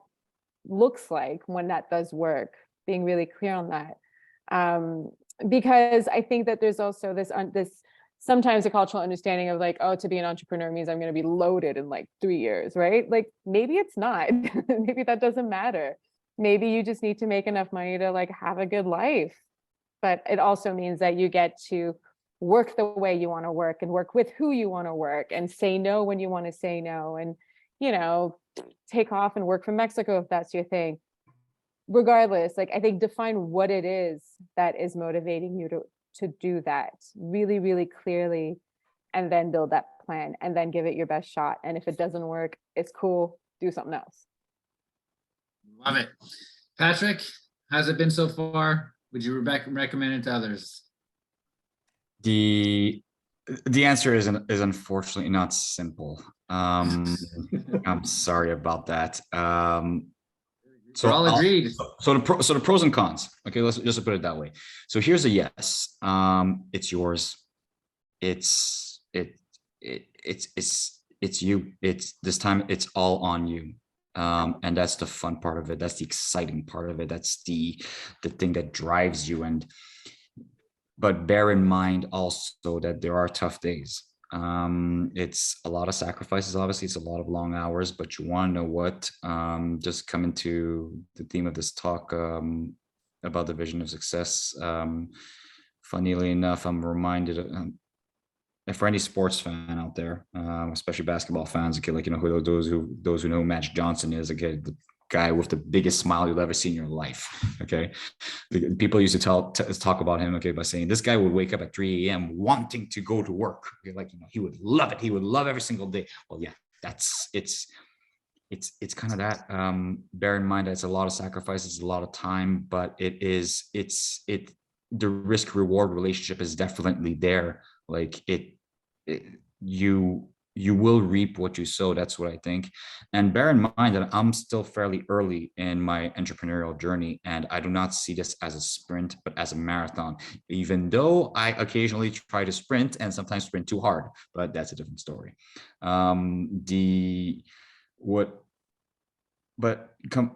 looks like when that does work, being really clear on that. Because I think that there's also this sometimes a cultural understanding of like, oh, to be an entrepreneur means I'm going to be loaded in like 3 years, right? Like maybe it's not. Maybe that doesn't matter. Maybe you just need to make enough money to like have a good life. But it also means that you get to work the way you want to work and work with who you want to work and say no when you want to say no and, you know, take off and work from Mexico if that's your thing. Regardless, like I think define what it is that is motivating you to do that really, really clearly, and then build that plan and then give it your best shot. And if it doesn't work, it's cool, do something else. Love it. Patrick, how's it been so far? Would you recommend it to others? The answer is unfortunately not simple. I'm sorry about that. So all agreed. So the pros and cons. Okay, let's just put it that way. So here's a yes. It's yours. It's you. It's this time. It's all on you. And that's the fun part of it. That's the exciting part of it. That's the thing that drives you. But bear in mind also that there are tough days. It's a lot of sacrifices. Obviously, it's a lot of long hours, but you want to know what, just coming to the theme of this talk, about the vision of success. Funnily enough, I'm reminded, and for any sports fan out there, especially basketball fans, okay, like, you know, who those who know who Magic Johnson is, okay, the guy with the biggest smile you'll ever see in your life. Okay, people used to talk about him, okay, by saying this guy would wake up at 3 a.m. wanting to go to work. Okay, like, you know, he would love it. He would love every single day. Well, yeah, it's kind of that. Bear in mind that it's a lot of sacrifices, a lot of time, but the risk reward relationship is definitely there. Like you will reap what you sow. That's what I think. And bear in mind that I'm still fairly early in my entrepreneurial journey, and I do not see this as a sprint, but as a marathon, even though I occasionally try to sprint and sometimes sprint too hard, but that's a different story.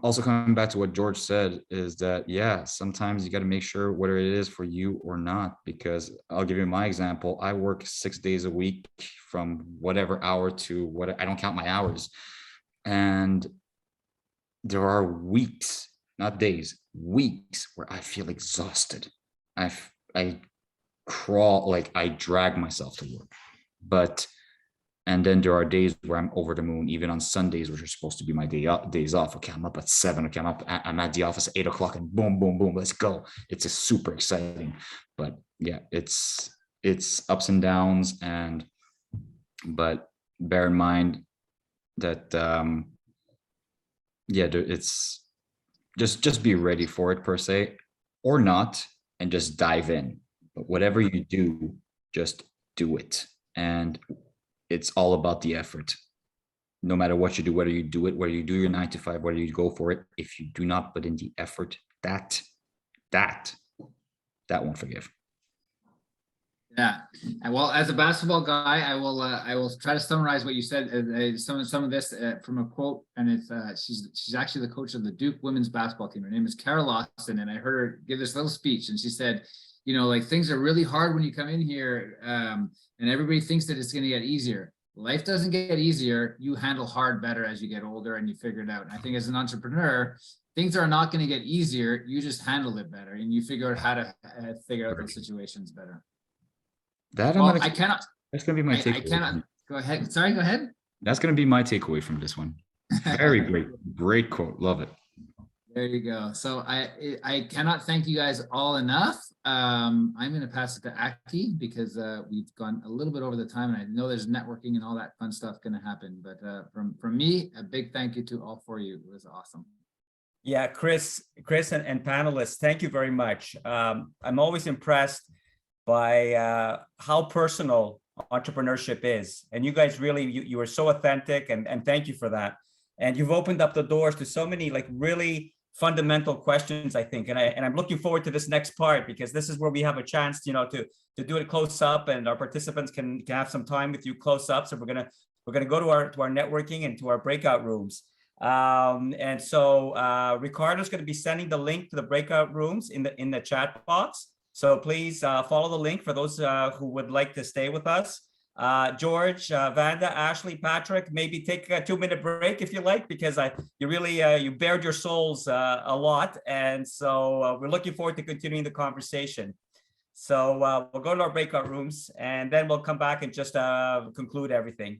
Also coming back to what George said is that, yeah, sometimes you got to make sure whether it is for you or not, because I'll give you my example. I work 6 days a week from whatever hour to what, I don't count my hours. And there are weeks, not days, weeks where I feel exhausted. I crawl, like I drag myself to work, and then there are days where I'm over the moon, even on Sundays, which are supposed to be my days off. Okay, I'm up at 7. Okay, I'm at the office at 8 o'clock, and boom, boom, boom, let's go. It's a super exciting, but yeah, it's ups and downs, but bear in mind that it's just be ready for it per se, or not, and just dive in. But whatever you do, just do it. And it's all about the effort. No matter what you do, whether you do your 9 to 5, whether you go for it, if you do not put in the effort, that won't forgive. Yeah. And well, as a basketball guy, I will try to summarize what you said. Some of this from a quote, and it's she's actually the coach of the Duke women's basketball team. Her name is Carol Lawson, and I heard her give this little speech, and she said, you know, like, things are really hard when you come in here, and everybody thinks that it's going to get easier. Life doesn't get easier. You handle hard better as you get older and you figure it out. And I think as an entrepreneur, things are not going to get easier. You just handle it better, and you figure out how to figure out those situations better. That's going to be my takeaway. I cannot. Go ahead. Sorry, go ahead. That's going to be my takeaway from this one. Very great quote. Love it. There you go. So I cannot thank you guys all enough. I'm going to pass it to Aki, because we've gone a little bit over the time, and I know there's networking and all that fun stuff going to happen. But from me, a big thank you to all 4 of you. It was awesome. Yeah, Chris and panelists, thank you very much. I'm always impressed by how personal entrepreneurship is. And you guys really, you are so authentic, and thank you for that. And you've opened up the doors to so many like really fundamental questions, I think. And I'm looking forward to this next part, because this is where we have a chance, you know, to do it close up, and our participants can have some time with you close up. So we're gonna go to our networking and to our breakout rooms. And so Ricardo's going to be sending the link to the breakout rooms in the chat box. So please follow the link for those who would like to stay with us. George, Vanda, Ashley, Patrick, maybe take a 2-minute break if you like, because you really you bared your souls a lot, and so we're looking forward to continuing the conversation. So we'll go to our breakout rooms and then we'll come back and just conclude everything.